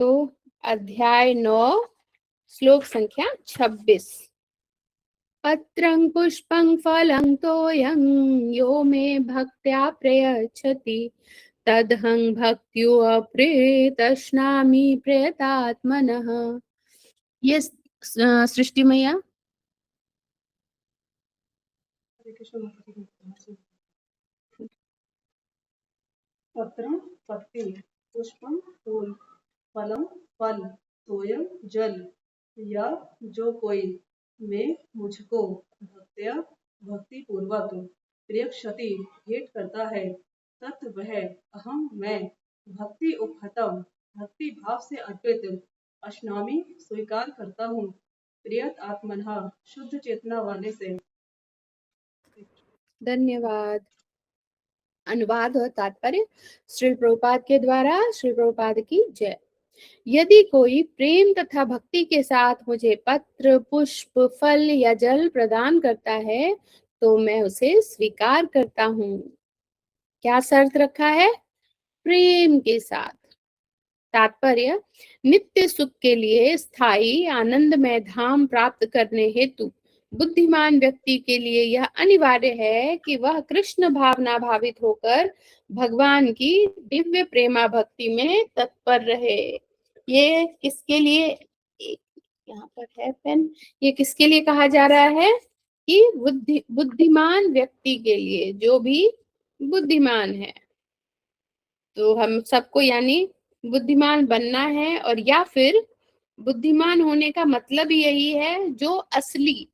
तो अध्याय 9 श्लोक संख्या 26। पत्रं पुष्पं फलं तोयं यो मे भक्त्या प्रयच्छति तदहं भक्त्यो अप्रेतश्नामि प्रयतात्मनः। ये सृष्टि मैया। पत्रं पत्ती, पुष्पं फूल, फलम फल, तोयम जल, या जो कोई, मैं मुझको भक्त्या भक्ति पूर्वक प्रियक्षति भेंट करता है, तत् वह अहम मैं भक्ति उपहतम भक्ति भाव से अर्पित अश्नामी स्वीकार करता हूँ प्रियत आत्मनः शुद्ध चेतना वाले से। धन्यवाद। अनुवाद और तात्पर्य श्री प्रभुपाद के द्वारा। श्री प्रभुपाद की जय। यदि कोई प्रेम तथा भक्ति के साथ मुझे पत्र, पुष्प, फल या जल प्रदान करता है तो मैं उसे स्वीकार करता हूँ। क्या शर्त रखा है? प्रेम के साथ। तात्पर्य नित्य सुख के लिए स्थायी आनंदमय धाम प्राप्त करने हेतु बुद्धिमान व्यक्ति के लिए यह अनिवार्य है कि वह कृष्ण भावना भावित होकर भगवान की दिव्य प्रेमा भक्ति में तत्पर रहे। ये किसके लिए, यहाँ पर है पेन, ये किसके लिए कहा जा रहा है? कि बुद्धिमान व्यक्ति के लिए, जो भी बुद्धिमान है। तो हम सबको यानी बुद्धिमान बनना है, और या फिर बुद्धिमान होने का मतलब यही है जो असली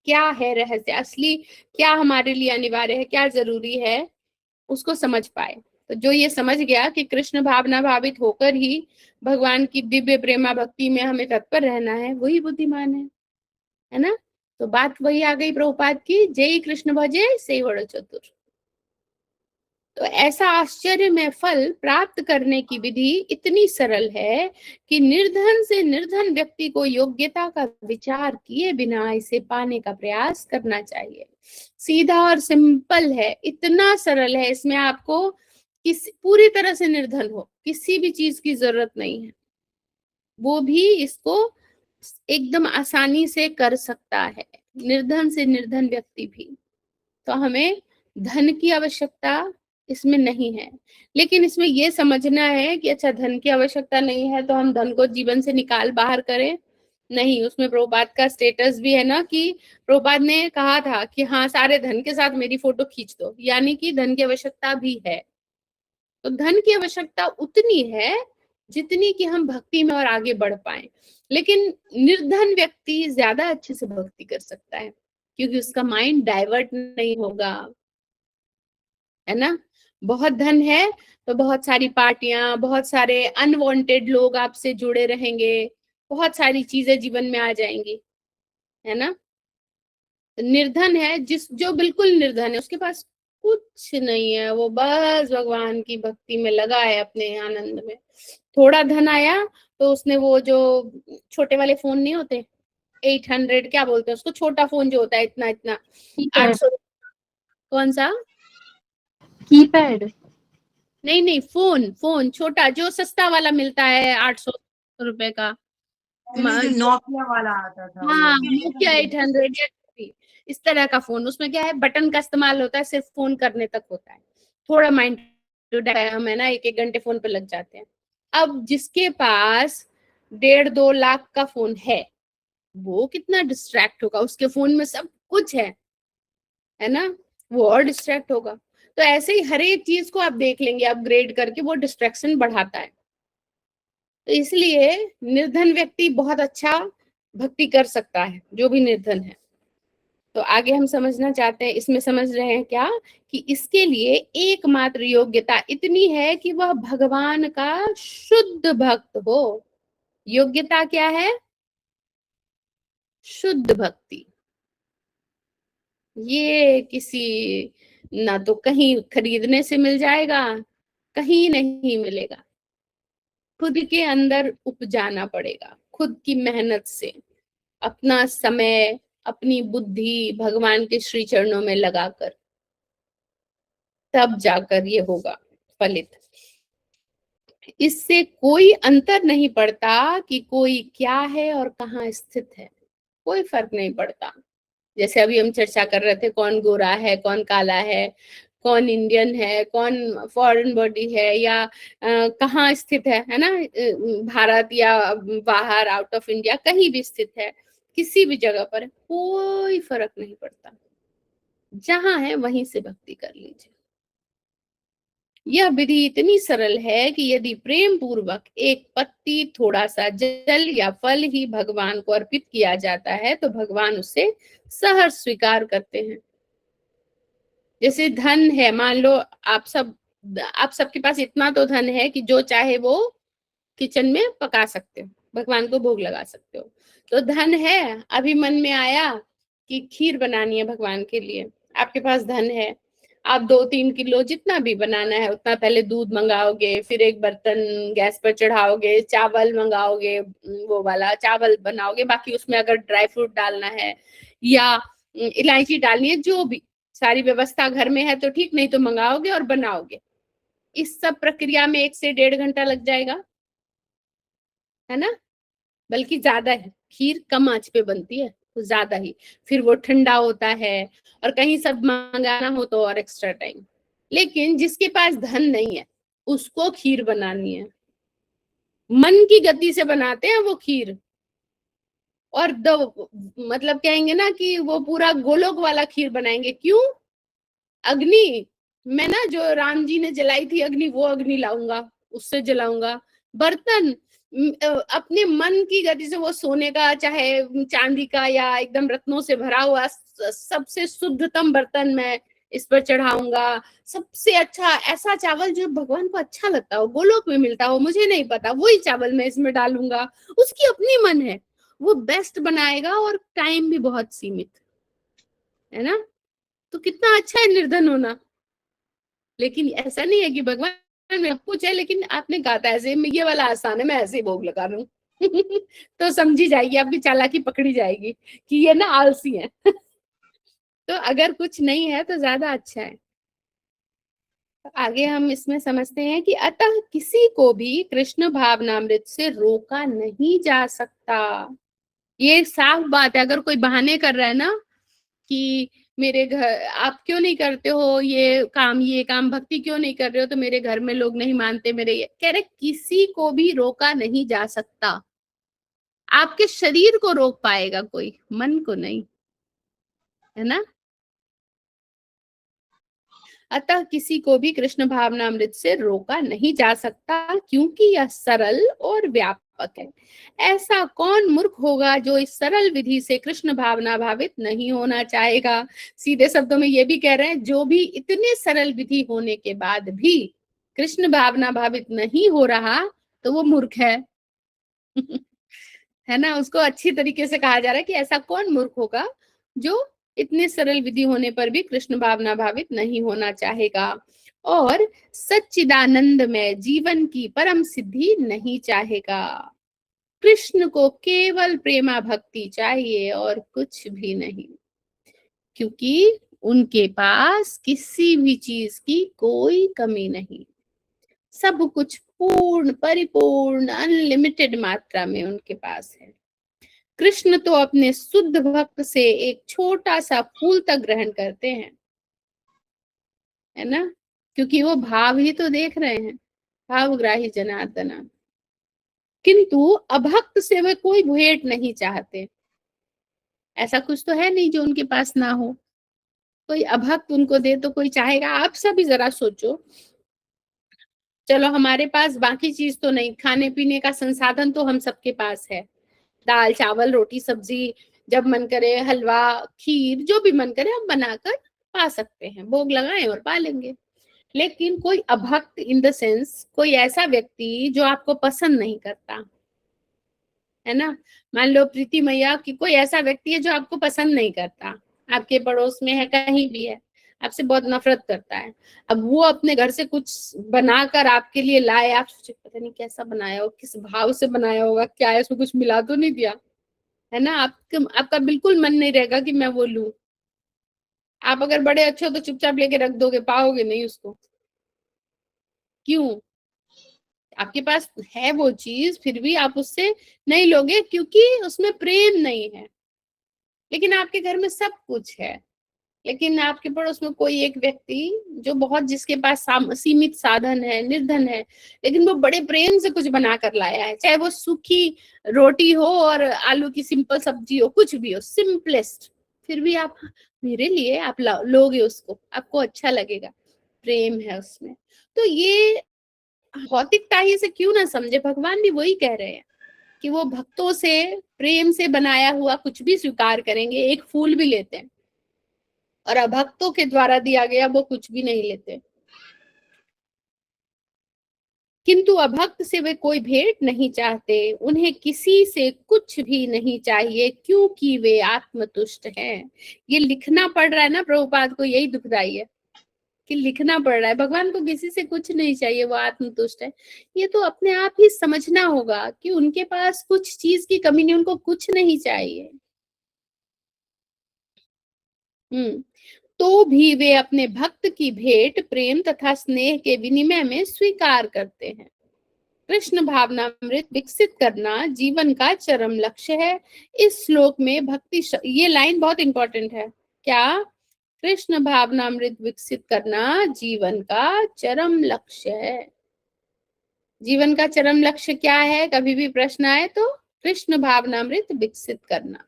क्या है, रहस्य असली क्या हमारे लिए अनिवार्य है, क्या जरूरी है, उसको समझ पाए। तो जो ये समझ गया कि कृष्ण भावना भावित होकर ही भगवान की दिव्य प्रेमा भक्ति में हमें तत्पर रहना है, वही बुद्धिमान है ना। तो बात वही आ गई प्रभुपाद की, जय कृष्ण भजे से बड़ चतुर। तो ऐसा आश्चर्य में फल प्राप्त करने की विधि इतनी सरल है कि निर्धन से निर्धन व्यक्ति को योग्यता का विचार किए बिना इसे पाने का प्रयास करना चाहिए। सीधा और सिंपल है, इतना सरल है। इसमें आपको पूरी तरह से निर्धन हो, किसी भी चीज की जरूरत नहीं है, वो भी इसको एकदम आसानी से कर सकता है, निर्धन से निर्धन व्यक्ति भी। तो हमें धन की आवश्यकता इसमें नहीं है, लेकिन इसमें ये समझना है कि अच्छा धन की आवश्यकता नहीं है तो हम धन को जीवन से निकाल बाहर करें, नहीं। उसमें प्रभुपाद का स्टेटस भी है ना, कि प्रभुपाद ने कहा था कि हाँ सारे धन के साथ मेरी फोटो खींच दो, यानी कि धन की आवश्यकता भी है। तो धन की आवश्यकता उतनी है जितनी कि हम भक्ति में और आगे बढ़ पाए। लेकिन निर्धन व्यक्ति ज्यादा अच्छे से भक्ति कर सकता है, क्योंकि उसका माइंड डाइवर्ट नहीं होगा, है ना। बहुत धन है तो बहुत सारी पार्टियां, बहुत सारे अनवांटेड लोग आपसे जुड़े रहेंगे, बहुत सारी चीजें जीवन में आ जाएंगी, है ना। निर्धन है, जो बिल्कुल निर्धन है, उसके पास कुछ नहीं है, वो बस भगवान की भक्ति में लगा है, अपने आनंद में। थोड़ा धन आया तो उसने वो जो छोटे वाले फोन नहीं होते, 800 क्या बोलते हैं उसको, छोटा फोन जो होता है इतना इतना, 800। कौन सा? कीपैड? नहीं नहीं, फोन फोन छोटा जो सस्ता वाला मिलता है, 800 रुपए का। नोकिया वाला आता था। हाँ, नोकिया 800 या इस तरह का फोन। उसमें क्या है, बटन का इस्तेमाल होता है, सिर्फ फोन करने तक होता है। थोड़ा माइंड हम है ना, एक एक घंटे फोन पे लग जाते हैं। अब जिसके पास 1.5-2 लाख का फोन है, वो कितना डिस्ट्रैक्ट होगा, उसके फोन में सब कुछ है ना, वो और डिस्ट्रैक्ट होगा। तो ऐसे ही हर एक चीज को आप देख लेंगे अपग्रेड करके, वो डिस्ट्रैक्शन बढ़ाता है। तो इसलिए निर्धन व्यक्ति बहुत अच्छा भक्ति कर सकता है, जो भी निर्धन है। तो आगे हम समझना चाहते हैं, इसमें समझ रहे हैं क्या, कि इसके लिए एकमात्र योग्यता इतनी है कि वह भगवान का शुद्ध भक्त हो। योग्यता क्या है? शुद्ध भक्ति। ये किसी ना तो कहीं खरीदने से मिल जाएगा, कहीं नहीं मिलेगा, खुद के अंदर उपजाना पड़ेगा, खुद की मेहनत से, अपना समय, अपनी बुद्धि भगवान के श्री चरणों में लगाकर, तब जाकर ये होगा फलित। इससे कोई अंतर नहीं पड़ता कि कोई क्या है और कहाँ स्थित है, कोई फर्क नहीं पड़ता। जैसे अभी हम चर्चा कर रहे थे, कौन गोरा है, कौन काला है, कौन इंडियन है, कौन फॉरेन बॉडी है, या कहाँ स्थित है ना, भारत या बाहर आउट ऑफ इंडिया कहीं भी स्थित है, किसी भी जगह पर कोई फर्क नहीं पड़ता, जहां है वहीं से भक्ति कर लीजिए। यह विधि इतनी सरल है कि यदि प्रेम पूर्वक एक पत्ती, थोड़ा सा जल या फल ही भगवान को अर्पित किया जाता है तो भगवान उसे सहर्ष स्वीकार करते हैं। जैसे धन है, मान लो आप सबके पास इतना तो धन है कि जो चाहे वो किचन में पका सकते हो, भगवान को भोग लगा सकते हो। तो धन है, अभी मन में आया कि खीर बनानी है भगवान के लिए, आपके पास धन है, आप 2-3 किलो जितना भी बनाना है उतना पहले दूध मंगाओगे, फिर एक बर्तन गैस पर चढ़ाओगे, चावल मंगाओगे, वो वाला चावल बनाओगे, बाकी उसमें अगर ड्राई फ्रूट डालना है या इलायची डालनी है, जो भी सारी व्यवस्था घर में है तो ठीक, नहीं तो मंगाओगे और बनाओगे। इस सब प्रक्रिया में 1 से 1.5 घंटा लग जाएगा, है ना, बल्कि ज्यादा है। खीर कम आंच पे बनती है तो ज्यादा ही, फिर वो ठंडा होता है, और कहीं सब मंगाना हो तो और एक्स्ट्रा टाइम। लेकिन जिसके पास धन नहीं है उसको खीर बनानी है, मन की गति से बनाते हैं वो खीर, और मतलब कहेंगे ना कि वो पूरा गोलोक वाला खीर बनाएंगे। क्यों? अग्नि, मैं ना जो राम जी ने जलाई थी अग्नि, वो अग्नि लाऊंगा, उससे जलाऊंगा। बर्तन अपने मन की गति से, वो सोने का चाहे चांदी का या एकदम रत्नों से भरा हुआ सबसे शुद्धतम बर्तन मैं इस पर चढ़ाऊंगा। सबसे अच्छा ऐसा चावल जो भगवान को अच्छा लगता हो, गोलोक में मिलता हो, मुझे नहीं पता, वही चावल मैं इसमें डालूंगा। उसकी अपनी मन है, वो बेस्ट बनाएगा, और टाइम भी बहुत सीमित है ना। तो कितना अच्छा है निर्धन होना। लेकिन ऐसा नहीं है कि भगवान में कुछ है, लेकिन आपने कहा था ऐसे ये वाला आसान है, मैं ऐसे ही भोग लगा रहा हूँ। तो समझी जाएगी, आपकी चालाकी पकड़ी जाएगी कि ये ना आलसी है। तो अगर कुछ नहीं है तो ज्यादा अच्छा है। तो आगे हम इसमें समझते हैं कि अतः किसी को भी कृष्ण भावनामृत से रोका नहीं जा सकता। ये साफ बात है। अगर कोई बहाने कर रहा है ना कि मेरे घर आप क्यों नहीं करते हो ये काम भक्ति क्यों नहीं कर रहे हो, तो मेरे घर में लोग नहीं मानते मेरे, ये कह रहे किसी को भी रोका नहीं जा सकता। आपके शरीर को रोक पाएगा कोई, मन को नहीं, है ना। अतः किसी को भी कृष्ण भावनामृत से रोका नहीं जा सकता, क्योंकि यह सरल और व्यापक है। ऐसा कौन मूर्ख होगा जो इस सरल विधि से कृष्ण भावना भावित नहीं होना चाहेगा। सीधे शब्दों में ये भी कह रहे हैं, जो भी इतने सरल विधि होने के बाद भी कृष्ण भावना भावित नहीं हो रहा तो वो मूर्ख है। है ना, उसको अच्छी तरीके से कहा जा रहा है कि ऐसा कौन मूर्ख होगा जो इतने सरल विधि होने पर भी कृष्ण भावना भावित नहीं होना चाहेगा और सच्चिदानंद में जीवन की परम सिद्धि नहीं चाहेगा। कृष्ण को केवल प्रेमा भक्ति चाहिए और कुछ भी नहीं, क्योंकि उनके पास किसी भी चीज की कोई कमी नहीं। सब कुछ पूर्ण, परिपूर्ण, अनलिमिटेड मात्रा में उनके पास है। कृष्ण तो अपने शुद्ध भक्त से एक छोटा सा फूल तक ग्रहण करते हैं, है ना, क्योंकि वो भाव ही तो देख रहे हैं, भावग्राही जनार्दना। किंतु अभक्त से वे कोई भेंट नहीं चाहते। ऐसा कुछ तो है नहीं जो उनके पास ना हो। कोई अभक्त उनको दे तो कोई चाहेगा। आप सभी जरा सोचो, चलो हमारे पास बाकी चीज तो नहीं, खाने पीने का संसाधन तो हम सबके पास है, दाल चावल रोटी सब्जी, जब मन करे हलवा खीर जो भी मन करे हम बनाकर पा सकते हैं, भोग लगाएं और पा लेंगे। लेकिन कोई अभक्त इन द सेंस कोई ऐसा व्यक्ति जो आपको पसंद नहीं करता, है ना, मान लो प्रीति मैया की कोई ऐसा व्यक्ति है जो आपको पसंद नहीं करता, आपके पड़ोस में है, कहीं भी है, आपसे बहुत नफरत करता है। अब वो अपने घर से कुछ बनाकर आपके लिए लाए, आप सोचे पता नहीं कैसा बनाया हो, किस भाव से बनाया होगा, क्या है उसमें, कुछ मिला तो नहीं दिया, है ना। आपका बिल्कुल मन नहीं रहेगा कि मैं वो लूं। आप अगर बड़े अच्छे हो तो चुपचाप लेके रख दोगे, पाओगे नहीं उसको। क्यों? आपके पास है वो चीज, फिर भी आप उससे नहीं लोगे क्योंकि उसमें प्रेम नहीं है। लेकिन आपके घर में सब कुछ है, लेकिन आपके पड़ोस में कोई एक व्यक्ति जो बहुत, जिसके पास सीमित साधन है, निर्धन है, लेकिन वो बड़े प्रेम से कुछ बना कर लाया है, चाहे वो सूखी रोटी हो और आलू की सिंपल सब्जी हो, कुछ भी हो, सिंपलेस्ट, फिर भी आप मेरे लिए आप लोगे उसको, आपको अच्छा लगेगा, प्रेम है उसमें। तो ये भौतिकता ही से क्यों ना समझे, भगवान भी वही कह रहे हैं कि वो भक्तों से प्रेम से बनाया हुआ कुछ भी स्वीकार करेंगे, एक फूल भी लेते हैं, और अभक्तों के द्वारा दिया गया वो कुछ भी नहीं लेते। किंतु अभक्त से वे कोई भेंट नहीं चाहते, उन्हें किसी से कुछ भी नहीं चाहिए क्योंकि वे आत्मतुष्ट हैं। ये लिखना पड़ रहा है ना प्रभुपाद को, यही दुखदाई है कि लिखना पड़ रहा है, भगवान को किसी से कुछ नहीं चाहिए, वो आत्मतुष्ट है। ये तो अपने आप ही समझना होगा कि उनके पास कुछ चीज की कमी नहीं, उनको कुछ नहीं चाहिए। तो भी वे अपने भक्त की भेंट प्रेम तथा स्नेह के विनिमय में स्वीकार करते हैं। कृष्ण भावनामृत विकसित करना जीवन का चरम लक्ष्य है। इस श्लोक में भक्ति ये लाइन बहुत इंपॉर्टेंट है, क्या? कृष्ण भावनामृत विकसित करना जीवन का चरम लक्ष्य है। जीवन का चरम लक्ष्य क्या है? कभी भी प्रश्न आए तो कृष्ण भावनामृत विकसित करना।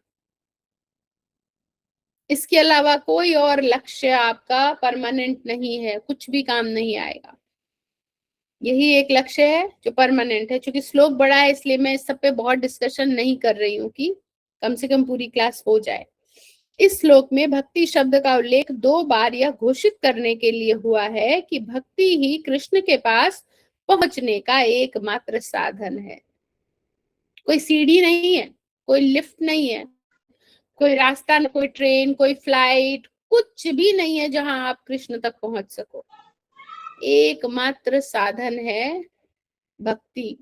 इसके अलावा कोई और लक्ष्य आपका परमानेंट नहीं है, कुछ भी काम नहीं आएगा। यही एक लक्ष्य है जो परमानेंट है। चूंकि श्लोक बड़ा है इसलिए मैं इस सब पे बहुत डिस्कशन नहीं कर रही हूँ कि कम से कम पूरी क्लास हो जाए। इस श्लोक में भक्ति शब्द का उल्लेख 2 बार यह घोषित करने के लिए हुआ है कि भक्ति ही कृष्ण के पास पहुंचने का एकमात्र साधन है। कोई सीढ़ी नहीं है, कोई लिफ्ट नहीं है, कोई रास्ता, कोई ट्रेन, कोई फ्लाइट, कुछ भी नहीं है जहां आप कृष्ण तक पहुंच सको। एकमात्र साधन है भक्ति।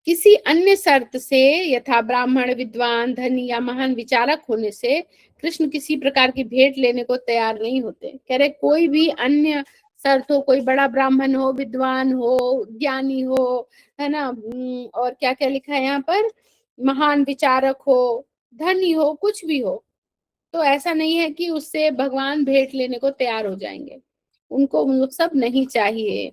किसी अन्य शर्त से, यथा ब्राह्मण, विद्वान, धनी या महान विचारक होने से कृष्ण किसी प्रकार की भेंट लेने को तैयार नहीं होते। कह रहे कोई भी अन्य शर्त हो, कोई बड़ा ब्राह्मण हो, विद्वान हो, ज्ञानी हो, है ना, और क्या क्या लिखा है यहाँ पर, महान विचारक हो, धनी हो, कुछ भी हो, तो ऐसा नहीं है कि उससे भगवान भेंट लेने को तैयार हो जाएंगे। उनको वो सब नहीं चाहिए।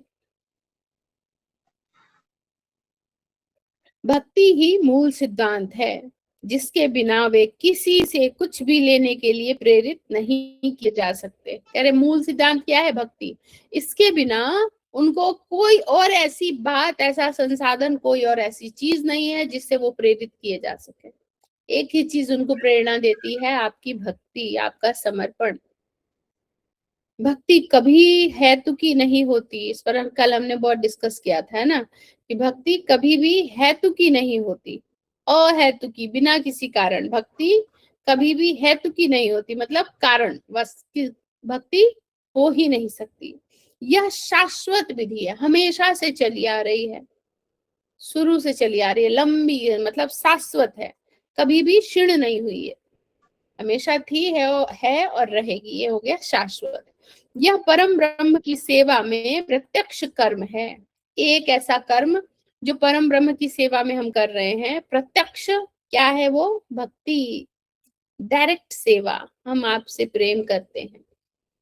भक्ति ही मूल सिद्धांत है, जिसके बिना वे किसी से कुछ भी लेने के लिए प्रेरित नहीं किए जा सकते। कह रहे मूल सिद्धांत क्या है? भक्ति। इसके बिना उनको कोई और ऐसी बात, ऐसा संसाधन, कोई और ऐसी चीज नहीं है जिससे वो प्रेरित किए जा सके। एक ही चीज उनको प्रेरणा देती है, आपकी भक्ति, आपका समर्पण। भक्ति कभी हेतु की नहीं होती। इस पर कल हमने बहुत डिस्कस किया था, है ना, कि भक्ति कभी भी हेतु की नहीं होती। अहेतु की, बिना किसी कारण। भक्ति कभी भी हेतु की नहीं होती, मतलब कारण बस की भक्ति हो ही नहीं सकती। यह शाश्वत विधि है, हमेशा से चली आ रही है, शुरू से चली आ रही है, लंबी है, मतलब शाश्वत है, कभी भी क्षीण नहीं हुई है, हमेशा थी, है और रहेगी। ये हो गया शाश्वत। यह परम ब्रह्म की सेवा में प्रत्यक्ष कर्म है। एक ऐसा कर्म जो परम ब्रह्म की सेवा में हम कर रहे हैं, प्रत्यक्ष क्या है वो? भक्ति, डायरेक्ट सेवा। हम आपसे प्रेम करते हैं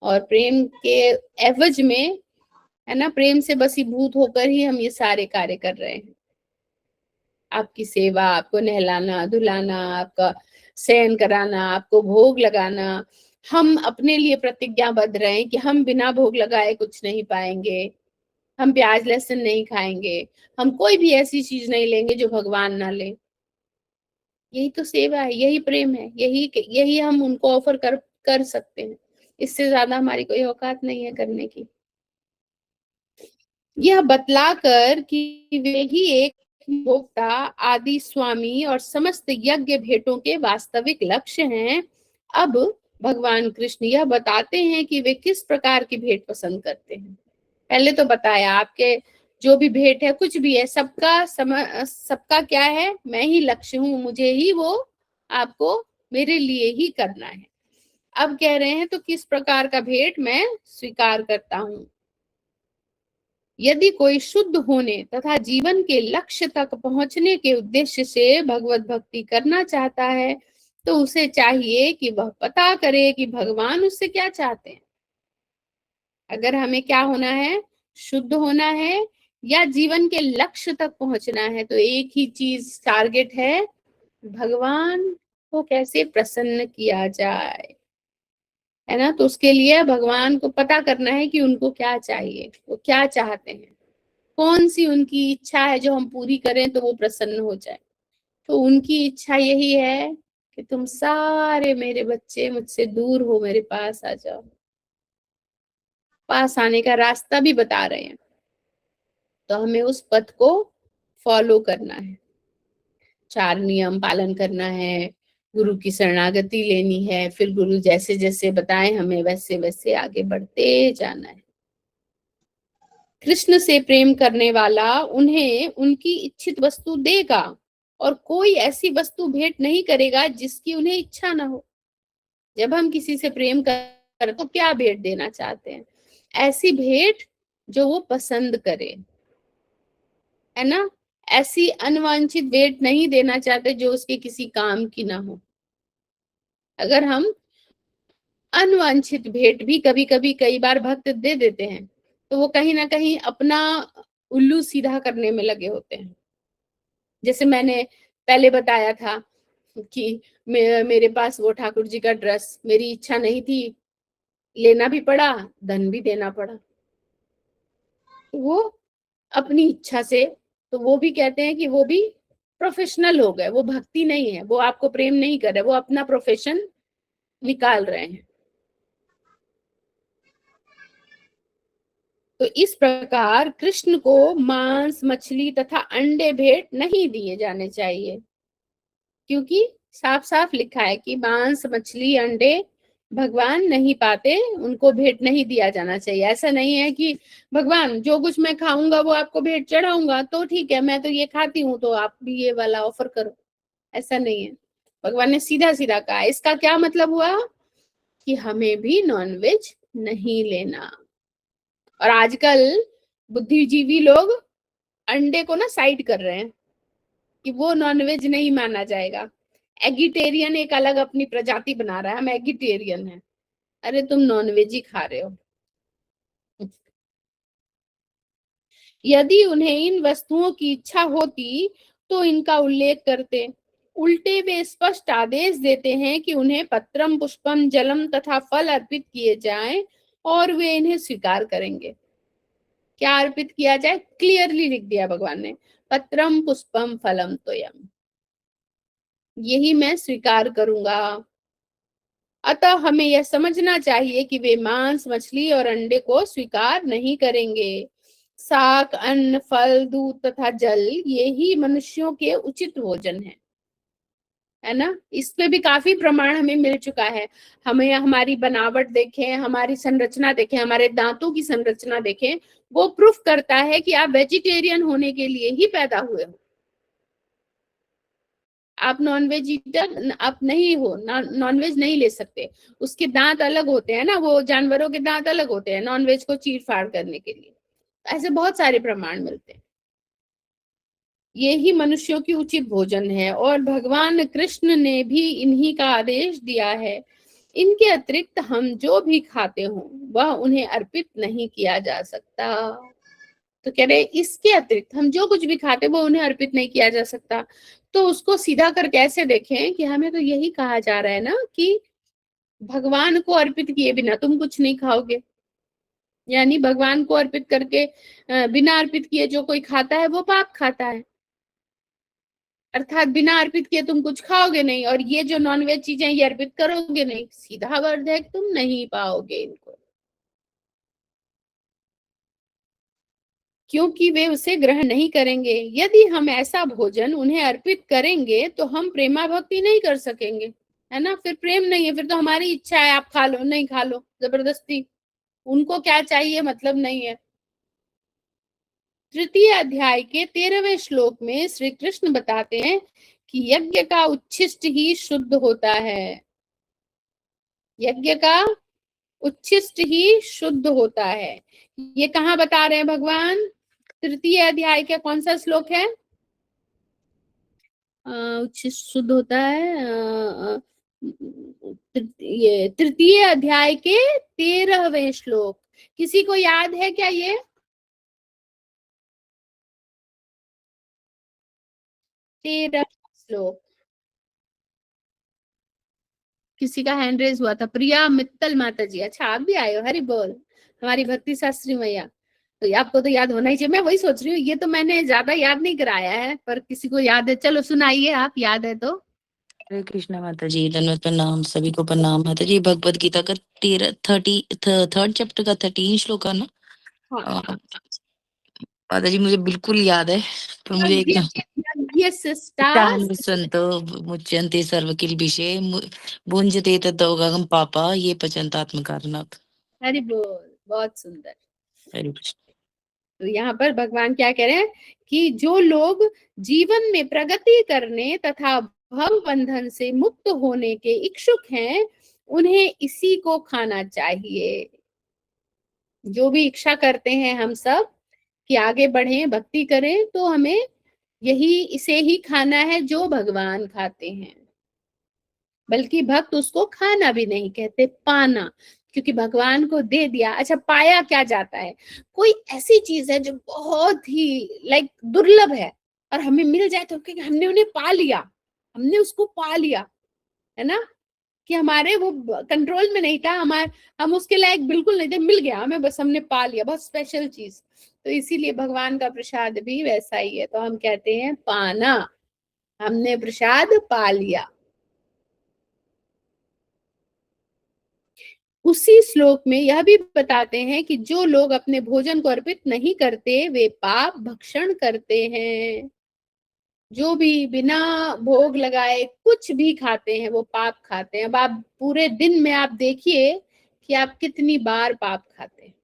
और प्रेम के एवज में, है ना, प्रेम से बसीभूत होकर ही हम ये सारे कार्य कर रहे हैं। आपकी सेवा, आपको नहलाना धुलाना, आपका शयन कराना, आपको भोग लगाना। हम अपने लिए प्रतिज्ञाबद्ध रहे कि हम बिना भोग लगाए कुछ नहीं पाएंगे, हम प्याज लहसुन नहीं खाएंगे, हम कोई भी ऐसी चीज नहीं लेंगे जो भगवान ना ले। यही तो सेवा है, यही प्रेम है, यही हम उनको ऑफर कर सकते हैं। इससे ज्यादा हमारी कोई औकात नहीं है करने की। यह बतलाकर कि वे ही एक भोक्ता, आदि स्वामी और समस्त यज्ञ भेंटों के वास्तविक लक्ष्य हैं, अब भगवान कृष्ण यह बताते हैं कि वे किस प्रकार की भेंट पसंद करते हैं। पहले तो बताया आपके जो भी भेंट है, कुछ भी है, सबका क्या है? मैं ही लक्ष्य हूं, मुझे ही वो आपको मेरे लिए ही करना है। अब कह रहे हैं तो किस प्रकार का भेंट मैं स्वीकार करता हूं। यदि कोई शुद्ध होने तथा जीवन के लक्ष्य तक पहुंचने के उद्देश्य से भगवत भक्ति करना चाहता है तो उसे चाहिए कि वह पता करे कि भगवान उससे क्या चाहते हैं। अगर हमें क्या होना है, शुद्ध होना है या जीवन के लक्ष्य तक पहुंचना है, तो एक ही चीज टारगेट है, भगवान को कैसे प्रसन्न किया जाए, है ना। तो उसके लिए भगवान को पता करना है कि उनको क्या चाहिए, वो क्या चाहते हैं, कौन सी उनकी इच्छा है जो हम पूरी करें तो वो प्रसन्न हो जाए। तो उनकी इच्छा यही है कि तुम सारे मेरे बच्चे मुझसे दूर हो, मेरे पास आ जाओ। पास आने का रास्ता भी बता रहे हैं, तो हमें उस पथ को फॉलो करना है, 4 नियम पालन करना है, गुरु की शरणागति लेनी है, फिर गुरु जैसे जैसे बताएं हमें वैसे वैसे आगे बढ़ते जाना है। कृष्ण से प्रेम करने वाला उन्हें उनकी इच्छित वस्तु देगा और कोई ऐसी वस्तु भेंट नहीं करेगा जिसकी उन्हें इच्छा ना हो। जब हम किसी से प्रेम कर तो क्या भेंट देना चाहते हैं? ऐसी भेंट जो वो पसंद करे, है ना। ऐसी अनवांछित भेंट नहीं देना चाहते जो उसके किसी काम की ना हो। अगर हम अनवांछित भेंट भी कभी कभी कई बार भक्त दे देते हैं तो वो कहीं ना कहीं अपना उल्लू सीधा करने में लगे होते हैं। जैसे मैंने पहले बताया था कि मेरे पास वो ठाकुर जी का ड्रेस मेरी इच्छा नहीं थी, लेना भी पड़ा, धन भी देना पड़ा। वो अपनी इच्छा से, तो वो भी कहते हैं कि वो भी प्रोफेशनल हो गए, वो भक्ति नहीं है, वो आपको प्रेम नहीं कर रहे, वो अपना प्रोफेशन निकाल रहे हैं। तो इस प्रकार कृष्ण को मांस, मछली तथा अंडे भेंट नहीं दिए जाने चाहिए, क्योंकि साफ साफ लिखा है कि मांस, मछली, अंडे भगवान नहीं पाते, उनको भेंट नहीं दिया जाना चाहिए। ऐसा नहीं है कि भगवान जो कुछ मैं खाऊंगा वो आपको भेंट चढ़ाऊंगा, तो ठीक है, मैं तो ये खाती हूँ तो आप भी ये वाला ऑफर करो। ऐसा नहीं है, भगवान ने सीधा सीधा कहा। इसका क्या मतलब हुआ कि हमें भी नॉनवेज नहीं लेना। और आजकल बुद्धिजीवी लोग अंडे को ना साइड कर रहे हैं कि वो नॉनवेज नहीं माना जाएगा। एगिटेरियन एक अलग अपनी प्रजाति बना रहा है, हम एगिटेरियन है। अरे तुम नॉनवेज ही खा रहे हो। यदि उन्हें इन वस्तुओं की इच्छा होती तो इनका उल्लेख करते। उल्टे वे स्पष्ट आदेश देते हैं कि उन्हें पत्रम, पुष्पम, जलम तथा फल अर्पित किए जाएं और वे इन्हें स्वीकार करेंगे। क्या अर्पित किया जाए? क्लियरली लिख दिया भगवान ने, पत्रम, पुष्पम, फलम, तोयम, यही मैं स्वीकार करूंगा। अतः हमें यह समझना चाहिए कि वे मांस, मछली और अंडे को स्वीकार नहीं करेंगे। शाक, अन्न, फल, दूध तथा जल ये ही मनुष्यों के उचित भोजन है ना। इसमें भी काफी प्रमाण हमें मिल चुका है। हमें हमारी बनावट देखें, हमारी संरचना देखें, हमारे दांतों की संरचना देखें, वो प्रूफ करता है कि आप वेजिटेरियन होने के लिए ही पैदा हुए हो। आप नॉनवेज ईटर आप नहीं हो, नॉनवेज नहीं ले सकते। उसके दांत अलग होते हैं ना, वो जानवरों के दांत अलग होते हैं नॉनवेज को चीर फाड़ करने के लिए। ऐसे बहुत सारे प्रमाण मिलते हैं। ये ही मनुष्यों की उचित भोजन है और भगवान कृष्ण ने भी इन्हीं का आदेश दिया है। इनके अतिरिक्त हम जो भी खाते हो वह उन्हें अर्पित नहीं किया जा सकता। तो कह रहे इसके अतिरिक्त हम जो कुछ भी खाते वो उन्हें अर्पित नहीं किया जा सकता। तो उसको सीधा कर कैसे देखें कि हमें तो यही कहा जा रहा है ना कि भगवान को अर्पित किए बिना तुम कुछ नहीं खाओगे। यानी भगवान को अर्पित करके बिना अर्पित किए जो कोई खाता है वो पाप खाता है। अर्थात बिना अर्पित किए तुम कुछ खाओगे नहीं, और ये जो नॉनवेज चीजें ये अर्पित करोगे नहीं, सीधा अर्थ है कि तुम नहीं पाओगे इनको, क्योंकि वे उसे ग्रहण नहीं करेंगे। यदि हम ऐसा भोजन उन्हें अर्पित करेंगे तो हम प्रेमा भक्ति नहीं कर सकेंगे, है ना। फिर प्रेम नहीं है, फिर तो हमारी इच्छा है, आप खा लो, नहीं खा लो जबरदस्ती। उनको क्या चाहिए मतलब नहीं है। तृतीय अध्याय के 13वें श्लोक में श्री कृष्ण बताते हैं कि यज्ञ का उच्छिष्ट ही शुद्ध होता है। यज्ञ का उच्छिष्ट ही शुद्ध होता है। ये कहाँ बता रहे हैं भगवान? तृतीय अध्याय का कौन सा श्लोक है? उच्च शुद्ध होता है ये तृतीय अध्याय के 13वें श्लोक। किसी को याद है क्या ये? 13 श्लोक। किसी का हैंड रेज हुआ था, प्रिया मित्तल माता जी। अच्छा, आप भी आए हो, हरि बोल। हमारी भक्ति शास्त्री मैया, तो आपको तो याद होना ही चाहिए। मैं वही सोच रही हूँ, ये तो मैंने ज्यादा याद नहीं कराया है, पर किसी को याद है, चलो सुनाइए आप, याद है तो। हरे कृष्णा माता जी, धन्यवाद, प्रणाम सभी को, प्रणाम माता जी। भगवत गीता का 3rd चैप्टर का 13 श्लोक है ना? हाँ। माता जी मुझे बिल्कुल याद है, पर मुझे यज्ञ संतो मुच्यन्ते सर्व किल्बिषे भुंजते तद्योगम पापा ये पचन्तात्म कारणात्। हरि बोल, बहुत सुंदर। हरे कृष्ण। तो यहाँ पर भगवान क्या कह रहे हैं कि जो लोग जीवन में प्रगति करने तथा भव बंधन से मुक्त होने के इच्छुक हैं, उन्हें इसी को खाना चाहिए। जो भी इच्छा करते हैं हम सब कि आगे बढ़ें, भक्ति करें, तो हमें यही, इसे ही खाना है जो भगवान खाते हैं। बल्कि भक्त उसको खाना भी नहीं कहते, पाना, क्योंकि भगवान को दे दिया। अच्छा, पाया क्या जाता है? कोई ऐसी चीज है जो बहुत ही लाइक दुर्लभ है और हमें मिल जाए तो क्योंकि हमने उन्हें पा लिया, हमने उसको पा लिया, है ना? कि हमारे वो कंट्रोल में नहीं था, हमारे, हम उसके लायक बिल्कुल नहीं थे, मिल गया हमें, बस हमने पा लिया, बहुत स्पेशल चीज। तो इसीलिए भगवान का प्रसाद भी वैसा ही है। तो हम कहते हैं पाना, हमने प्रसाद पा लिया। उसी श्लोक में यह भी बताते हैं कि जो लोग अपने भोजन को अर्पित नहीं करते वे पाप भक्षण करते हैं। जो भी बिना भोग लगाए कुछ भी खाते हैं वो पाप खाते हैं। अब आप पूरे दिन में आप देखिए कि आप कितनी बार पाप खाते हैं।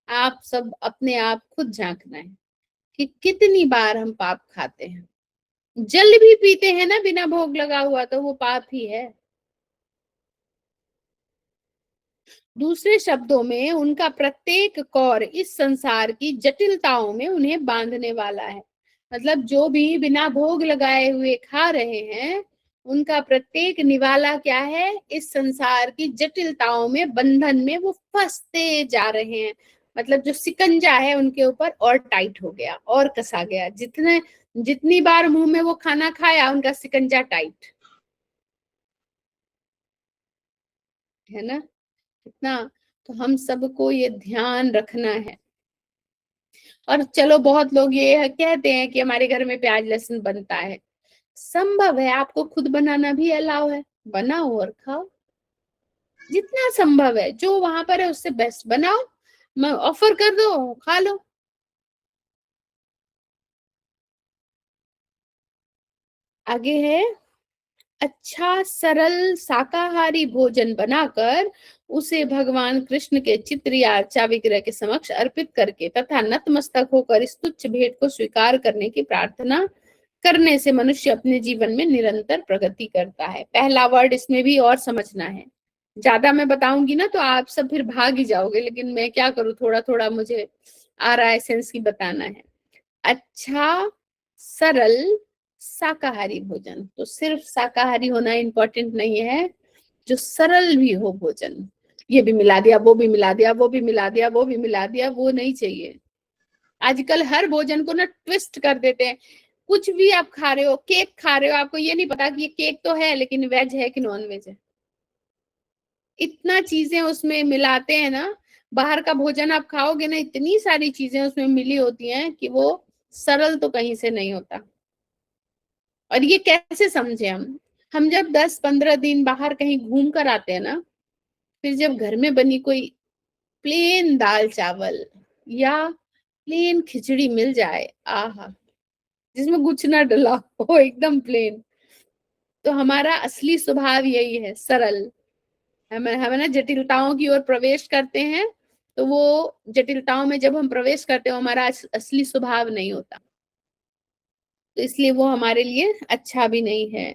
आप सब अपने आप खुद झांकना है कि कितनी बार हम पाप खाते हैं। जल भी पीते हैं ना बिना भोग लगा हुआ, तो वो पाप ही है। दूसरे शब्दों में उनका प्रत्येक कौर इस संसार की जटिलताओं में उन्हें बांधने वाला है। मतलब जो भी बिना भोग लगाए हुए खा रहे हैं, उनका प्रत्येक निवाला क्या है? इस संसार की जटिलताओं में, बंधन में वो फंसते जा रहे हैं। मतलब जो सिकंजा है उनके ऊपर और टाइट हो गया और कसा गया। जितनी बार मुंह में वो खाना खाया, उनका सिकंजा टाइट, है ना? कितना, तो हम सबको ये ध्यान रखना है। और चलो, बहुत लोग ये कहते हैं कि हमारे घर में प्याज लहसुन बनता है। संभव है आपको खुद बनाना भी अलाउ है, बनाओ और खाओ। जितना संभव है, जो वहां पर है उससे बेस्ट बनाओ, ऑफर कर दो, खा लो। आगे है, अच्छा सरल शाकाहारी भोजन बनाकर उसे भगवान कृष्ण के चित्र या अर्चा विग्रह के समक्ष अर्पित करके तथा नतमस्तक होकर इस तुच्छ भेंट को स्वीकार करने की प्रार्थना करने से मनुष्य अपने जीवन में निरंतर प्रगति करता है। पहला वर्ड इसमें भी और समझना है। ज्यादा मैं बताऊंगी ना तो आप सब फिर भाग ही जाओगे, लेकिन मैं क्या करूं, थोड़ा थोड़ा मुझे आ रहा है सेंस की बताना है। अच्छा सरल शाकाहारी भोजन, तो सिर्फ शाकाहारी होना इंपॉर्टेंट नहीं है, जो सरल भी हो भोजन। ये भी मिला दिया, वो भी मिला दिया, वो भी मिला दिया, वो भी मिला दिया, वो नहीं चाहिए। आजकल हर भोजन को ना ट्विस्ट कर देते हैं। कुछ भी आप खा रहे हो, केक खा रहे हो, आपको ये नहीं पता कि ये केक तो है लेकिन वेज है कि नॉन वेज है। इतना चीजें उसमें मिलाते हैं ना। बाहर का भोजन आप खाओगे ना, इतनी सारी चीजें उसमें मिली होती हैं कि वो सरल तो कहीं से नहीं होता। और ये कैसे समझे हम जब 10-15 दिन बाहर कहीं घूम कर आते हैं ना, फिर जब घर में बनी कोई प्लेन दाल चावल या प्लेन खिचड़ी मिल जाए, आहा, जिसमें कुछ ना डला हो, एकदम प्लेन, तो हमारा असली स्वभाव यही है, सरल। हमें ना जटिलताओं की ओर प्रवेश करते हैं, तो वो जटिलताओं में जब हम प्रवेश करते हो, हमारा असली स्वभाव नहीं होता, तो इसलिए वो हमारे लिए अच्छा भी नहीं है।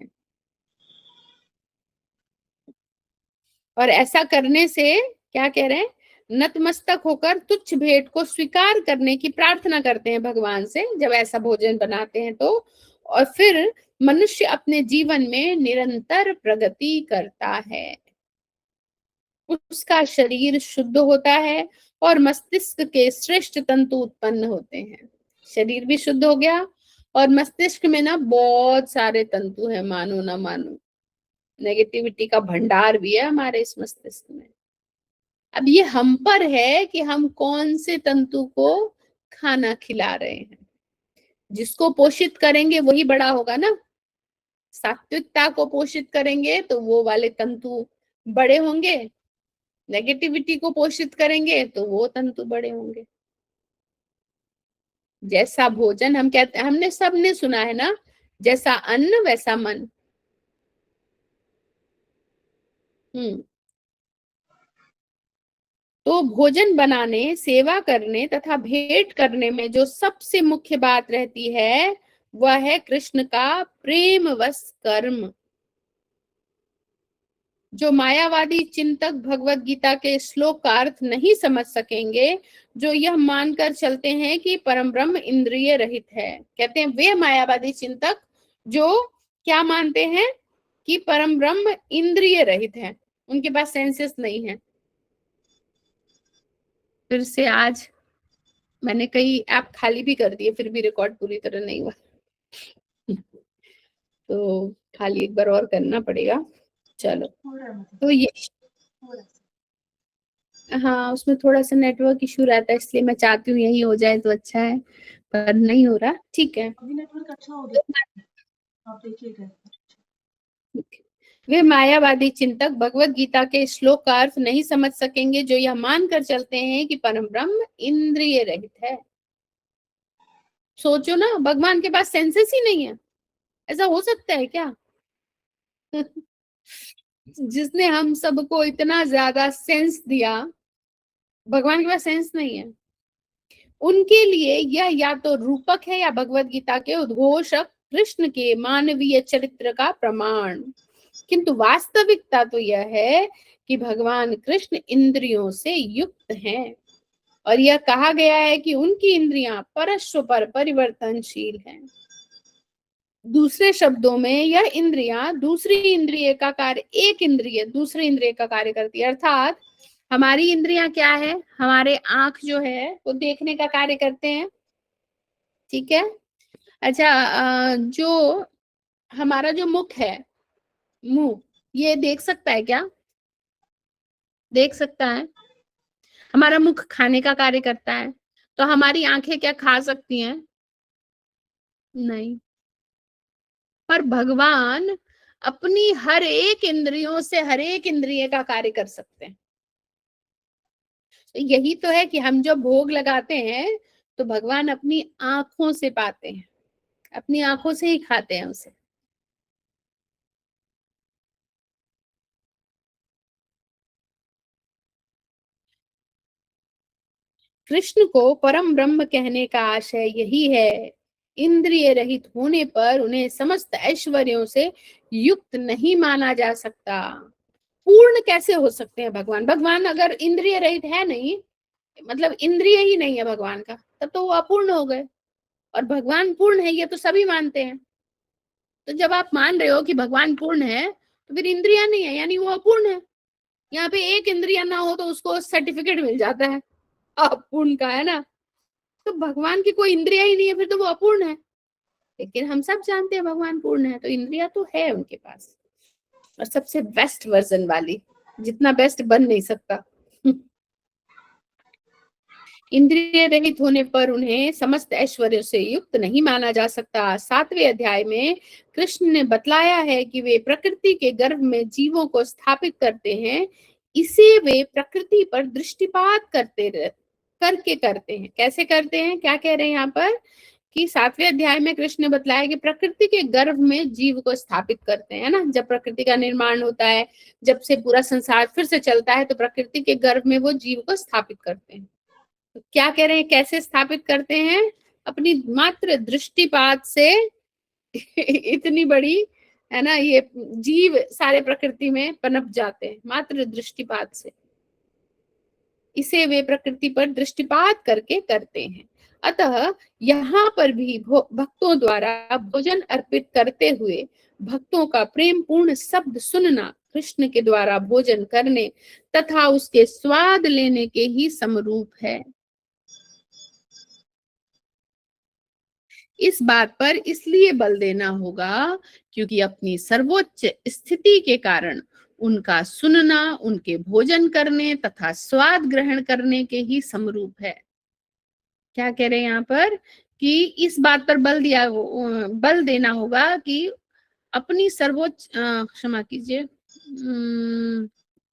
और ऐसा करने से क्या कह रहे हैं, नतमस्तक होकर तुच्छ भेंट को स्वीकार करने की प्रार्थना करते हैं भगवान से जब ऐसा भोजन बनाते हैं तो। और फिर मनुष्य अपने जीवन में निरंतर प्रगति करता है, उसका शरीर शुद्ध होता है और मस्तिष्क के श्रेष्ठ तंतु उत्पन्न होते हैं। शरीर भी शुद्ध हो गया और मस्तिष्क में ना बहुत सारे तंतु हैं, मानो ना मानो, नेगेटिविटी का भंडार भी है हमारे इस मस्तिष्क में। अब ये हम पर है कि हम कौन से तंतु को खाना खिला रहे हैं। जिसको पोषित करेंगे वही बड़ा होगा ना। सात्विकता को पोषित करेंगे तो वो वाले तंतु बड़े होंगे, नेगेटिविटी को पोषित करेंगे तो वो तंतु बड़े होंगे। जैसा भोजन हम कहते हैं, हमने सबने सुना है ना, जैसा अन्न वैसा मन। तो भोजन बनाने, सेवा करने तथा भेंट करने में जो सबसे मुख्य बात रहती है वह है कृष्ण का प्रेम वश कर्म। जो मायावादी चिंतक भगवत गीता के श्लोक का अर्थ नहीं समझ सकेंगे, जो यह मानकर चलते हैं कि परम ब्रह्म इंद्रिय रहित है, कहते हैं वे मायावादी चिंतक जो क्या मानते हैं कि परम ब्रह्म इंद्रिय रहित है, उनके पास सेंसेस नहीं है। फिर से आज मैंने कई ऐप खाली भी कर दिए, फिर भी रिकॉर्ड पूरी तरह नहीं हुआ तो खाली एक बार और करना पड़ेगा। चलो, तो ये हाँ, उसमें थोड़ा सा नेटवर्क इशू रहता है, इसलिए मैं चाहती हूँ यही हो जाए तो अच्छा है, पर नहीं हो रहा। ठीक है, अभी नेटवर्क अच्छा हो गया, आप देखिएगा। वे मायावादी चिंतक भगवत गीता के श्लोक का अर्थ नहीं समझ सकेंगे, जो यह मानकर चलते हैं कि परम ब्रह्म इंद्रिय रहित है। सोचो ना, भगवान के पास सेंसेस ही नहीं है, ऐसा हो सकता है क्या? जिसने हम सबको इतना ज्यादा सेंस दिया, भगवान के पास सेंस नहीं है। उनके लिए यह या तो रूपक है या भगवत गीता के उद्घोषक कृष्ण के मानवीय चरित्र का प्रमाण। किंतु वास्तविकता तो यह है कि भगवान कृष्ण इंद्रियों से युक्त हैं और यह कहा गया है कि उनकी इंद्रियां परस्पर पर परिवर्तनशील हैं। दूसरे शब्दों में यह इंद्रियां दूसरी इंद्रिय का कार्य, एक इंद्रिय दूसरी इंद्रिय का कार्य करती है। अर्थात हमारी इंद्रियां क्या है, हमारे आंख जो है वो देखने का कार्य करते हैं, ठीक है। अच्छा, जो हमारा जो मुख है, मुंह, ये देख सकता है क्या? देख सकता है। हमारा मुख खाने का कार्य करता है, तो हमारी आंखें क्या खा सकती हैं? नहीं। पर भगवान अपनी हर एक इंद्रियों से हर एक इंद्रिय का कार्य कर सकते हैं। तो यही तो है कि हम जब भोग लगाते हैं तो भगवान अपनी आंखों से पाते हैं, अपनी आंखों से ही खाते हैं उसे। कृष्ण को परम ब्रह्म कहने का आशय यही है। इंद्रिय रहित होने पर उन्हें समस्त ऐश्वर्यों से युक्त नहीं माना जा सकता। पूर्ण कैसे हो सकते हैं भगवान? भगवान अगर इंद्रिय रहित है नहीं, मतलब इंद्रिय ही नहीं है भगवान का, तब तो वो अपूर्ण हो गए। और भगवान पूर्ण है ये तो सभी मानते हैं। तो जब आप मान रहे हो कि भगवान पूर्ण है तो फिर इंद्रिया नहीं है, यानी वो अपूर्ण है। यहाँ पे एक इंद्रिया ना हो तो उसको सर्टिफिकेट मिल जाता है अपूर्ण का, है ना। तो भगवान की कोई इंद्रिया ही नहीं है, फिर तो वो अपूर्ण है। लेकिन हम सब जानते हैं भगवान पूर्ण है, तो इंद्रिया तो है उनके पास, और सबसे बेस्ट वर्जन वाली, जितना बेस्ट बन नहीं सकता। इंद्रिय रहित होने पर उन्हें समस्त ऐश्वर्य से युक्त नहीं माना जा सकता। 7वें अध्याय में कृष्ण ने बतलाया है कि वे प्रकृति के गर्भ में जीवों को स्थापित करते हैं, इसे वे प्रकृति पर दृष्टिपात करके करते हैं। कैसे करते हैं, क्या कह रहे हैं यहाँ पर कि 7वें अध्याय में कृष्ण ने बतलाया कि प्रकृति के गर्भ में जीव को स्थापित करते हैं ना। जब प्रकृति का निर्माण होता है, जब से पूरा संसार फिर से चलता है, तो प्रकृति के गर्भ में वो जीव को स्थापित करते हैं। तो क्या कह रहे हैं, कैसे स्थापित करते हैं? अपनी मात्र दृष्टिपात से इतनी बड़ी, है ना, ये जीव सारे प्रकृति में पनप जाते हैं मात्र दृष्टिपात से। इसे वे प्रकृति पर दृष्टिपात करके करते हैं। अतः यहाँ पर भी भक्तों द्वारा भोजन अर्पित करते हुए भक्तों का प्रेम पूर्ण शब्द सुनना कृष्ण के द्वारा भोजन करने तथा उसके स्वाद लेने के ही समरूप है। इस बात पर इसलिए बल देना होगा क्योंकि अपनी सर्वोच्च स्थिति के कारण उनका सुनना उनके भोजन करने तथा स्वाद ग्रहण करने के ही समरूप है। क्या कह रहे हैं यहाँ पर कि इस बात पर बल देना होगा कि अपनी सर्वोच्च क्षमा कीजिए,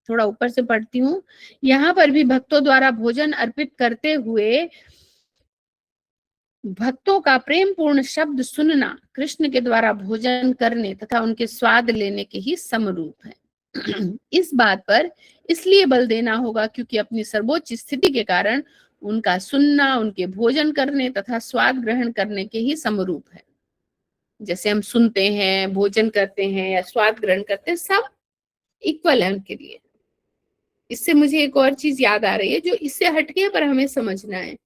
थोड़ा ऊपर से पढ़ती हूँ। यहाँ पर भी भक्तों द्वारा भोजन अर्पित करते हुए भक्तों का प्रेम पूर्ण शब्द सुनना कृष्ण के द्वारा भोजन करने तथा उनके स्वाद लेने के ही समरूप है। इस बात पर इसलिए बल देना होगा क्योंकि अपनी सर्वोच्च स्थिति के कारण उनका सुनना उनके भोजन करने तथा स्वाद ग्रहण करने के ही समरूप है। जैसे हम सुनते हैं, भोजन करते हैं या स्वाद ग्रहण करते हैं, सब इक्वल है उनके लिए। इससे मुझे एक और चीज याद आ रही है जो इससे हटके पर हमें समझना है।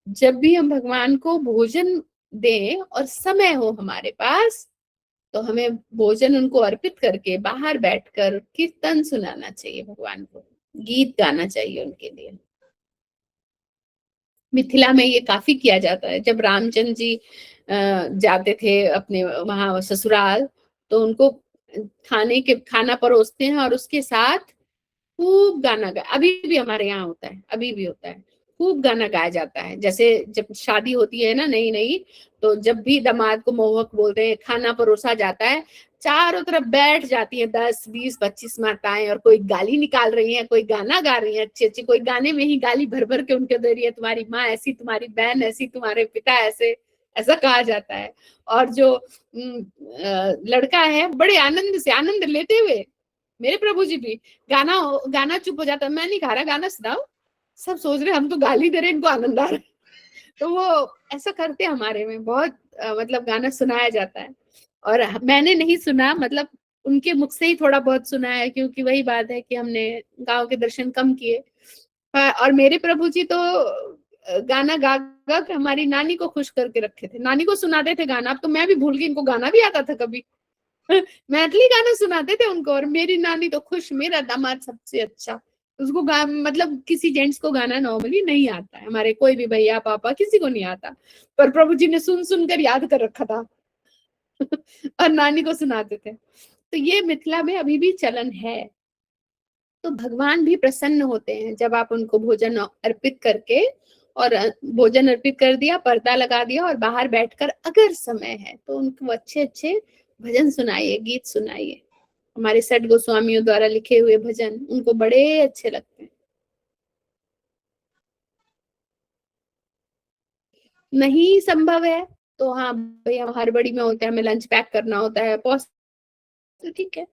जब भी हम भगवान को भोजन दें और समय हो हमारे पास, तो हमें भोजन उनको अर्पित करके बाहर बैठकर कीर्तन सुनाना चाहिए, भगवान को गीत गाना चाहिए उनके लिए। मिथिला में ये काफी किया जाता है। जब रामचंद्र जी जाते थे अपने वहां ससुराल, तो उनको खाना परोसते हैं और उसके साथ खूब गाना गा, अभी भी हमारे यहाँ होता है, अभी भी होता है, खूब गाना गाया जाता है। जैसे जब शादी होती है ना नई नई, तो जब भी दामाद को मोहक बोलते हैं, खाना परोसा जाता है, चारों तरफ बैठ जाती है 10 20 25 माताएं, और कोई गाली निकाल रही है, कोई गाना गा रही है अच्छी अच्छी, कोई गाने में ही गाली भर भर के उनके दे रही है, तुम्हारी माँ ऐसी, तुम्हारी बहन ऐसी, तुम्हारे पिता ऐसे, ऐसा कहा जाता है। और जो लड़का है बड़े आनंद से, आनंद लेते हुए, मेरे प्रभु जी भी गाना चुप हो जाता, मैं नहीं गा रहा, गाना सुनाओ। सब सोच रहे हम तो गाली दे रहे, इनको आनंद आ रहा है। तो वो ऐसा करते हमारे में बहुत मतलब गाना सुनाया जाता है। और मैंने नहीं सुना, मतलब उनके मुख से ही थोड़ा बहुत सुना है, क्योंकि वही बात है कि हमने गांव के दर्शन कम किए। और मेरे प्रभु जी तो गाना गा गा के हमारी नानी को खुश करके रखे थे, नानी को सुनाते थे गाना। अब तो मैं भी भूल गई, इनको गाना भी आता था कभी। मैथिली गाना सुनाते थे उनको, और मेरी नानी तो खुश, मेरा दामाद सबसे अच्छा। उसको मतलब किसी जेंट्स को गाना नॉर्मली नहीं आता है, हमारे कोई भी भैया पापा किसी को नहीं आता, पर प्रभु जी ने सुन सुनकर याद कर रखा था। और नानी को सुनाते थे। तो ये मिथिला में अभी भी चलन है। तो भगवान भी प्रसन्न होते हैं जब आप उनको भोजन अर्पित करके, और भोजन अर्पित कर दिया, पर्दा लगा दिया, और बाहर बैठकर अगर समय है तो उनको अच्छे अच्छे भजन सुनाइए, गीत सुनाइए। हमारे सठ गोस्वामियों द्वारा लिखे हुए भजन उनको बड़े अच्छे लगते हैं। नहीं संभव है तो हाँ भैया, हड़बड़ी में होते हैं, हमें लंच पैक करना होता है, तो ठीक है।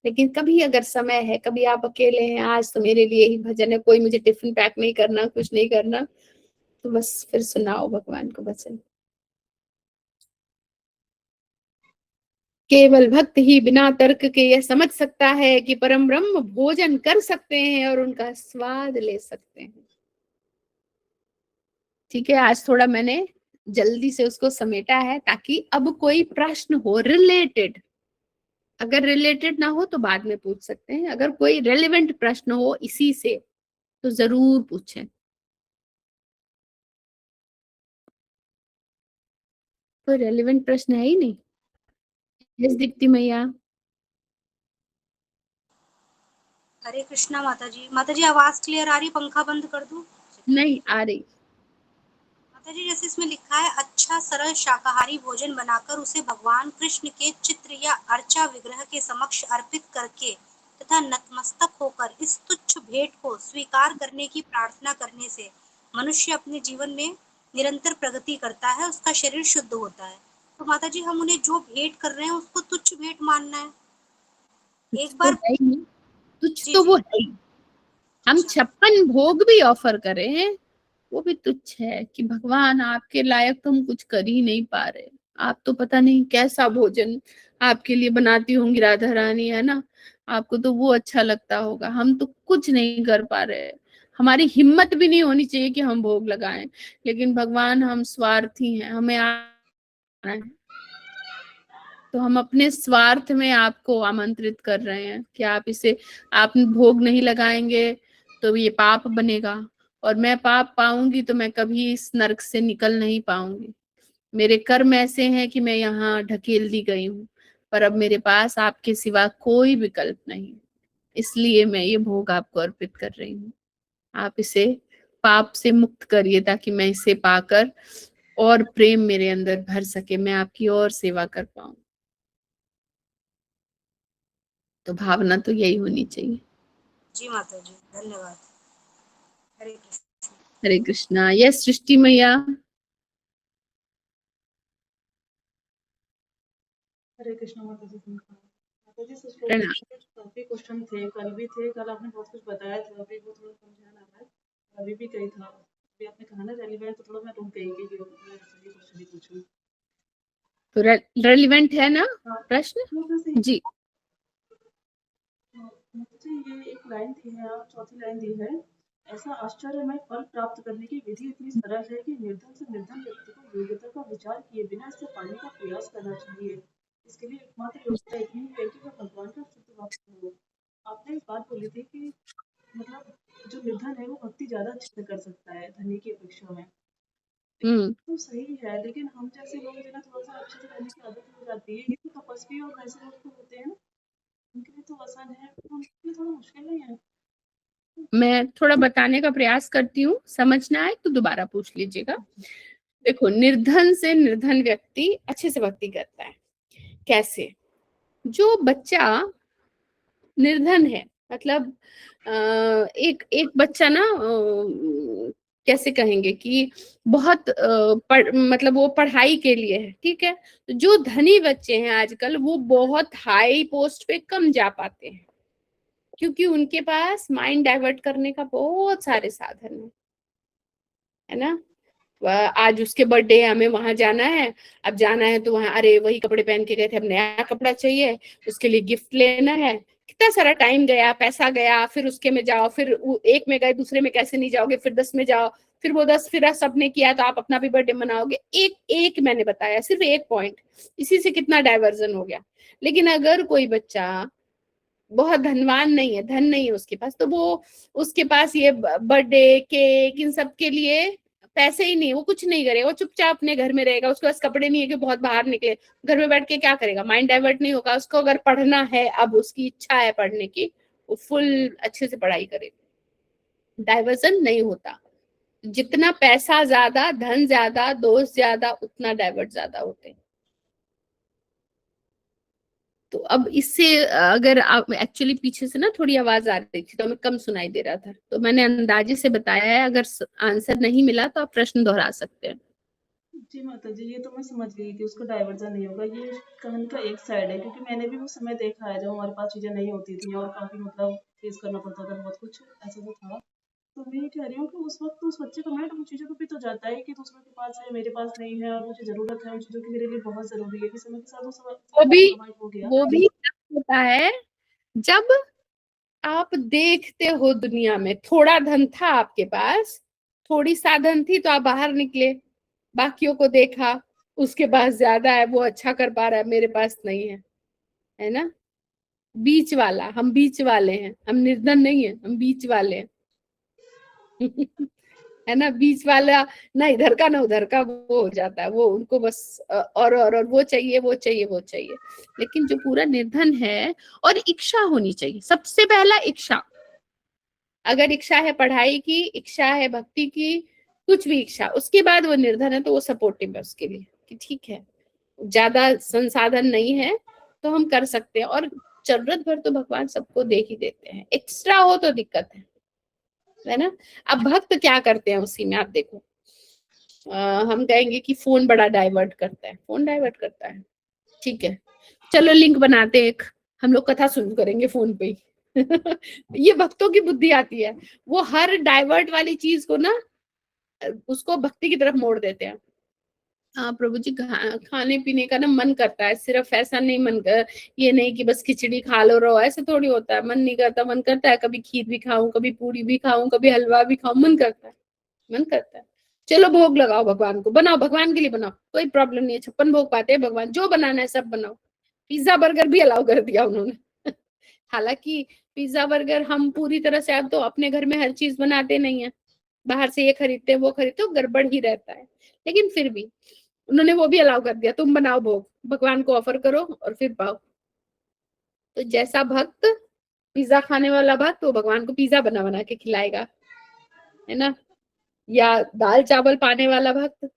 लेकिन कभी अगर समय है, कभी आप अकेले हैं, आज तो मेरे लिए ही भजन है, कोई मुझे टिफिन पैक नहीं करना, कुछ नहीं करना, तो बस फिर सुनाओ भगवान को भजन। केवल भक्त ही बिना तर्क के यह समझ सकता है कि परम ब्रह्म भोजन कर सकते हैं और उनका स्वाद ले सकते हैं। ठीक है, आज थोड़ा मैंने जल्दी से उसको समेटा है, ताकि अब कोई प्रश्न हो रिलेटेड, अगर रिलेटेड ना हो तो बाद में पूछ सकते हैं, अगर कोई रेलेवेंट प्रश्न हो इसी से तो जरूर पूछें। कोई रेलेवेंट प्रश्न है ही नहीं। यस दीप्ति मैया। हरे कृष्णा माता जी। माता जी आवाज क्लियर आ रही? पंखा बंद कर दूं? नहीं आ रही। माता जी जैसे इसमें लिखा है, अच्छा सरल शाकाहारी भोजन बनाकर उसे भगवान कृष्ण के चित्र या अर्चा विग्रह के समक्ष अर्पित करके तथा नतमस्तक होकर इस तुच्छ भेंट को स्वीकार करने की प्रार्थना करने से मनुष्य अपने जीवन में निरंतर प्रगति करता है, उसका शरीर शुद्ध होता है। तो माता जी हम उन्हें जो भेंट कर रहे हैं उसको तुच्छ भेंट मानना है? एक तो बार है ही नहीं, तुच्छ जी तो जी वो है ही। हम अच्छा 56 भोग भी ऑफर करें, वो भी तुच्छ है कि भगवान आपके लायक तो हम कुछ कर ही नहीं पा रहे। आप तो पता नहीं कैसा भोजन आपके लिए बनाती होंगी राधा रानी, है ना, आपको तो वो अच्छा लगता होगा, हम तो कुछ नहीं कर पा रहे। हमारी हिम्मत भी नहीं होनी चाहिए कि हम भोग लगाएं। लेकिन भगवान हम स्वार्थी हैं, हमें आना है, तो हम अपने स्वार्थ में आपको आमंत्रित कर रहे हैं कि आप भोग नहीं लगाएंगे तो ये पाप बनेगा, और मैं पाप पाऊंगी तो मैं कभी इस नरक से निकल नहीं पाऊंगी। मेरे कर्म ऐसे हैं कि मैं यहाँ ढकेल दी गई हूँ, पर अब मेरे पास आपके सिवा कोई विकल्प नहीं, इसलिए मैं ये भोग आपको अर्पित कर रही हूँ। आप इसे पाप से मुक्त करिए ताकि मैं इसे पाकर और प्रेम मेरे अंदर भर सके, मैं आपकी और सेवा कर पाऊं। तो भावना तो यही होनी चाहिए। जी माता जी, धन्यवाद। हरे कृष्ण। हरे कृष्णा। यस सृष्टि मैया। हरे कृष्ण माता जी। माता जी सच प्रणाम। काफी क्वेश्चन थे, कल भी थे, कल आपने बहुत कुछ बताया था, अभी वो थोड़ा कम ध्यान आ रहा है, अभी भी कही था, अभी आपने कहा ना रेलिवेंट, तो थोड़ा मैं रुक गई कि मैं सभी क्वेश्चन ही पूछूं। तो रेलिवेंट है ना हाँ, प्रश्न? मतलब से जी। माता जी ये एक लाइन दी है, आप चौथी लाइन दी है, ऐसा आश्चर्यमय फल प्राप्त करने की विधि इतनी सरल है कि निर्धन से निर्धन व्यक्ति को योग्यता का विचार किए बिना इससे पाने का प्रयास करना चाहिए। इसके लिए एकमात्र योग्यता इतनी है कि वह भगवान का शुद्ध भक्त हो। आपने एक बात बोली थी कि मतलब जो निर्धन है वो भक्ति ज्यादा अच्छे से कर सकता है धनी की अपेक्षा में। तो सही है, लेकिन हम जैसे लोग जो ना थोड़ा सा अच्छे से रहने की आदत हो जाती है, ये तो तपस्वी और वैसे लोग तो होते हैं ना, उनके लिए तो आसान है, उनके लिए थोड़ा मुश्किल नहीं है। मैं थोड़ा बताने का प्रयास करती हूँ, समझना है तो दोबारा पूछ लीजिएगा। देखो, निर्धन से निर्धन व्यक्ति अच्छे से भक्ति करता है। कैसे? जो बच्चा निर्धन है, मतलब एक एक बच्चा ना, कैसे कहेंगे कि बहुत मतलब वो पढ़ाई के लिए है, ठीक है। तो जो धनी बच्चे हैं आजकल वो बहुत हाई पोस्ट पे कम जा पाते हैं, क्योंकि उनके पास माइंड डाइवर्ट करने का बहुत सारे साधन है ना। आज उसके बर्थडे है, हमें वहां जाना है, अब जाना है तो वहां अरे वही कपड़े पहन के गए थे, अब नया कपड़ा चाहिए, उसके लिए गिफ्ट लेना है, कितना सारा टाइम गया, पैसा गया, फिर उसके में जाओ, फिर एक में गए दूसरे में कैसे नहीं जाओगे, फिर 10 में जाओ, फिर वो 10 फिर सबने किया तो आप अपना भी बर्थडे मनाओगे। एक एक मैंने बताया सिर्फ एक पॉइंट, इसी से कितना डाइवर्जन हो गया। लेकिन अगर कोई बच्चा बहुत धनवान नहीं है, धन नहीं है उसके पास, तो वो उसके पास ये बर्थडे केक इन सब के लिए पैसे ही नहीं, वो कुछ नहीं करेगा, वो चुपचाप अपने घर में रहेगा, उसके पास कपड़े नहीं है कि बहुत बाहर निकले, घर में बैठ के क्या करेगा, माइंड डाइवर्ट नहीं होगा उसको। अगर पढ़ना है, अब उसकी इच्छा है पढ़ने की, वो फुल अच्छे से पढ़ाई करेगा, डाइवर्जन नहीं होता। जितना पैसा ज्यादा, धन ज्यादा, दोस्त ज्यादा, उतना डाइवर्ट ज्यादा होते हैं। तो अब इससे अगर आप एक्चुअली पीछे से ना थोड़ी आवाज आ रही थी तो हमें कम सुनाई दे रहा था, तो मैंने अंदाजे से बताया है, अगर आंसर नहीं मिला तो आप प्रश्न दोहरा सकते हैं। जी माता जी, ये तो मैं समझ गई कि उसको डाइवर्जन नहीं होगा, ये कहानी का एक साइड है, क्योंकि मैंने भी वो समय देखा है जब हमारे पास चीजें नहीं होती थी और काफी मतलब फेस करना पड़ता था, बहुत कुछ ऐसा तो था। तो मैं ये कह रही हूँ कि उस वक्त उस बच्चे का माइंड उन चीजों पे भी तो जाता है कि दूसरों के पास है, मेरे पास नहीं है, और मुझे जरूरत है उन चीजों की, मेरे लिए बहुत जरूरी है, कि समय के साथ वो सब वो भी माइंड हो गया। वो भी तब होता है जब आप देखते हो दुनिया में थोड़ा धन था आपके पास, थोड़ी साधन थी तो आप बाहर निकले, बाकियों को देखा, उसके पास ज्यादा है, वो अच्छा कर पा रहा है, मेरे पास नहीं है ना। बीच वाला, हम बीच वाले हैं, हम निर्धन नहीं है, हम बीच वाले हैं। है ना, बीच वाला ना इधर का ना उधर का, वो हो जाता है, वो उनको बस और वो चाहिए वो चाहिए वो चाहिए। लेकिन जो पूरा निर्धन है, और इच्छा होनी चाहिए, सबसे पहला इच्छा। अगर इच्छा है पढ़ाई की, इच्छा है भक्ति की, कुछ भी इच्छा, उसके बाद वो निर्धन है तो वो सपोर्टिव है उसके लिए कि ठीक है, ज्यादा संसाधन नहीं है तो हम कर सकते हैं, और जरूरत भर तो भगवान सबको दे ही देते हैं, एक्स्ट्रा हो तो दिक्कत है ना। अब भक्त क्या करते हैं उसी में, आप देखो, हम कहेंगे कि फोन बड़ा डाइवर्ट करता है, फोन डाइवर्ट करता है, ठीक है, चलो लिंक बनाते हैं एक, हम लोग कथा सुन करेंगे फोन पे ही। ये भक्तों की बुद्धि आती है, वो हर डाइवर्ट वाली चीज को ना उसको भक्ति की तरफ मोड़ देते हैं। हाँ प्रभु जी, खाने पीने का ना मन करता है, सिर्फ ऐसा नहीं ये नहीं कि बस खिचड़ी खा लो रहो, ऐसे थोड़ी होता है। मन नहीं करता, मन करता है कभी खीर भी खाऊं, कभी पूरी भी खाऊं, कभी हलवा भी खाऊं, मन करता है, मन करता है। चलो भोग लगाओ भगवान को, बनाओ भगवान के लिए बनाओ, कोई प्रॉब्लम नहीं है, 56 भोग पाते हैं भगवान, जो बनाना है सब बनाओ। पिज्जा बर्गर भी अलाउ कर दिया उन्होंने। हालांकि पिज्जा बर्गर हम पूरी तरह से अब तो अपने घर में हर चीज बनाते नहीं है, बाहर से ये खरीदते हैं वो खरीदते हो, गड़बड़ ही रहता है। लेकिन फिर भी उन्होंने वो भी अलाउ कर दिया, तुम बनाओ भोग, भगवान को ऑफर करो और फिर पाओ। तो जैसा भक्त, पिज्जा खाने वाला भक्त वो भगवान को पिज्जा बना बना के खिलाएगा, है ना। या दाल चावल पाने वाला भक्त,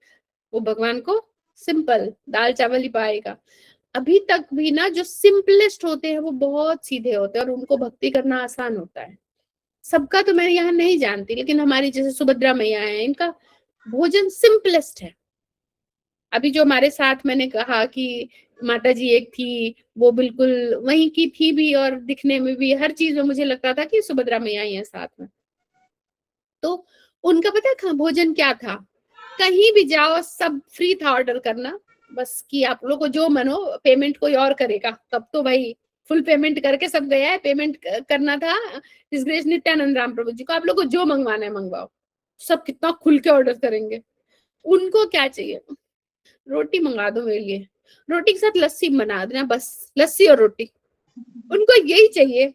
वो भगवान को सिंपल दाल चावल ही पाएगा। अभी तक भी ना जो सिंपलेस्ट होते हैं वो बहुत सीधे होते हैं और उनको भक्ति करना आसान होता है। सबका तो मैं यहाँ नहीं जानती, लेकिन हमारी जैसे सुभद्रा मैया है, इनका भोजन सिंपलेस्ट है। अभी जो हमारे साथ मैंने कहा कि माता जी एक थी, वो बिल्कुल वहीं की थी भी और दिखने में भी, हर चीज में मुझे लगता था कि सुभद्रा मैया ही है साथ में। तो उनका पता है भोजन क्या था, कहीं भी जाओ सब फ्री था ऑर्डर करना, बस कि आप लोगों को जो मन हो, पेमेंट कोई और करेगा। तब तो भाई फुल पेमेंट करके सब गया है, पेमेंट करना था हिज ग्रेस नित्यानंद राम प्रभु जी को, आप लोगों को जो मंगवाना है मंगवाओ। सब कितना खुल के ऑर्डर करेंगे। उनको क्या चाहिए, रोटी मंगा दो मेरे लिए, रोटी के साथ लस्सी बना देना, बस लस्सी और रोटी, उनको यही चाहिए।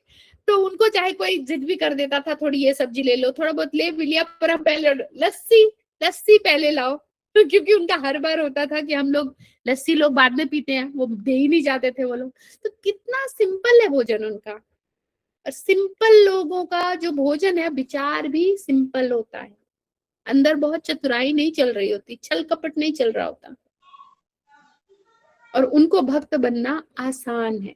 तो उनको चाहे कोई जिद भी कर देता था, थोड़ी ये सब्जी ले लो, थोड़ा बहुत ले भी लिया, पर हम पहले लस्सी, लस्सी पहले लाओ। क्योंकि उनका हर बार होता था कि हम लोग लस्सी लोग बाद में पीते हैं, वो दे ही नहीं जाते थे वो लोग। तो कितना सिंपल है भोजन उनका। और सिंपल लोगों का जो भोजन है, विचार भी सिंपल होता है, अंदर बहुत चतुराई नहीं चल रही होती, छल कपट नहीं चल रहा होता, और उनको भक्त बनना आसान है,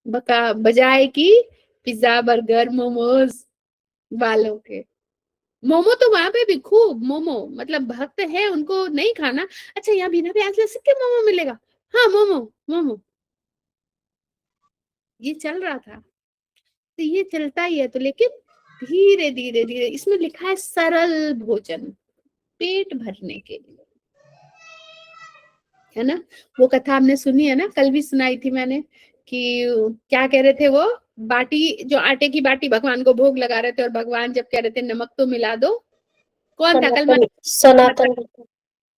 बजाय कि पिज्जा बर्गर मोमोज वालों के। मोमो तो वहां पे भी खूब, मोमो मतलब भक्त है उनको नहीं खाना। अच्छा, यहाँ बिना प्याज लहसुन के मोमो मिलेगा, हाँ मोमो मोमो, ये चल रहा था। तो ये चलता ही है, तो लेकिन धीरे धीरे धीरे, इसमें लिखा है सरल भोजन पेट भरने के लिए, है ना। वो कथा हमने सुनी है ना, कल भी सुनाई थी मैंने, कि क्या कह रहे थे वो, बाटी, जो आटे की बाटी भगवान को भोग लगा रहे थे, और भगवान जब कह रहे थे नमक तो मिला दो, कौन था कल? सनातन।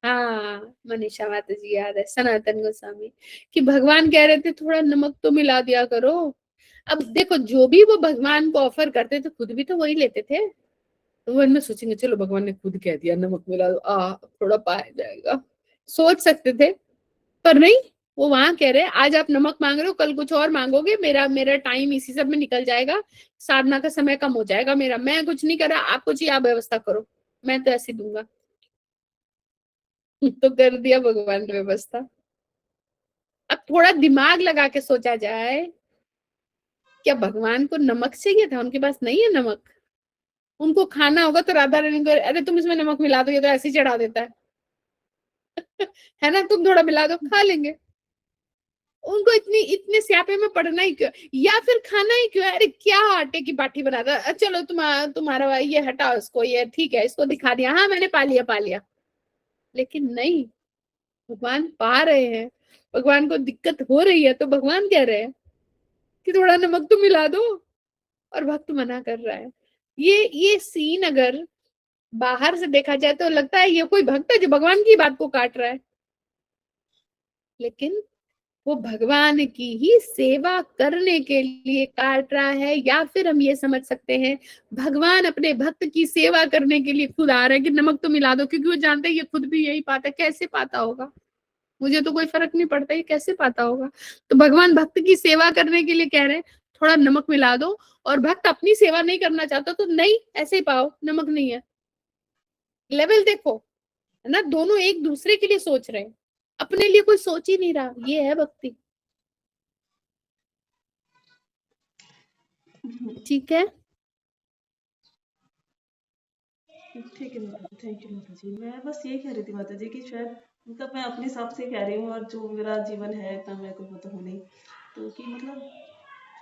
हाँ, मनीषा माता जी याद है, सनातन गोस्वामी, कि भगवान कह रहे थे थोड़ा नमक तो मिला दिया करो। अब देखो, जो भी वो भगवान को ऑफर करते थे, खुद भी तो वही लेते थे। तो वो इनमें सोचेंगे चलो भगवान ने खुद कह दिया नमक मिला दो, थोड़ा पाया जाएगा, सोच सकते थे। पर नहीं, वो वहां कह रहे आज आप नमक मांग रहे हो, कल कुछ और मांगोगे, मेरा मेरा टाइम इसी सब में निकल जाएगा, साधना का समय कम हो जाएगा मेरा, मैं कुछ नहीं कर रहा, आपको चाहिए आप व्यवस्था करो, मैं तो ऐसे दूंगा। तो कर दिया भगवान ने व्यवस्था। अब थोड़ा दिमाग लगा के सोचा जाए, क्या भगवान को नमक चाहिए था? उनके पास नहीं है नमक, उनको खाना होगा तो राधा रानी को अरे तुम इसमें नमक मिला दो, ये तो ऐसे ही चढ़ा देता है। है ना, तुम थोड़ा मिला दो, खा लेंगे। उनको इतनी इतने स्यापे में पड़ना ही क्यों, या फिर खाना ही क्यों है? अरे क्या आटे की बाटी बनाता, चलो तुम्हारा ये हटाओ इसको, ये ठीक है, इसको दिखा दिया, हाँ मैंने पा लिया पा लिया। लेकिन नहीं, भगवान पा रहे हैं, भगवान को दिक्कत हो रही है, तो भगवान कह रहे हैं कि थोड़ा नमक तो मिला दो, और भक्त मना कर रहा है। ये सीन अगर बाहर से देखा जाए तो लगता है ये कोई भक्त है जो भगवान की बात को काट रहा है, लेकिन वो भगवान की ही सेवा करने के लिए काट रहा है। या फिर हम ये समझ सकते हैं, भगवान अपने भक्त की सेवा करने के लिए खुद आ रहा है कि नमक तो मिला दो, क्योंकि वो जानते हैं ये खुद भी यही पाता है, कैसे पाता होगा, मुझे तो कोई फर्क नहीं पड़ता ये कैसे पाता होगा। तो भगवान भक्त की सेवा करने के लिए कह रहे हैं थोड़ा नमक मिला दो, और भक्त अपनी सेवा नहीं करना चाहता तो नहीं, ऐसे ही पाओ, नमक नहीं है। लेवल देखो, है ना, दोनों एक दूसरे के लिए सोच रहे हैं, अपने लिए कोई सोच ही नहीं रहा। ये है भक्ति। ठीक है, ठीक है माता जी, थैंक यू माता जी। मैं बस ये कह रही थी माता जी कि शायद मतलब मैं अपने हिसाब से कह रही हूँ, और जो मेरा जीवन है इतना मेरे को पता हो नहीं, तो कि मतलब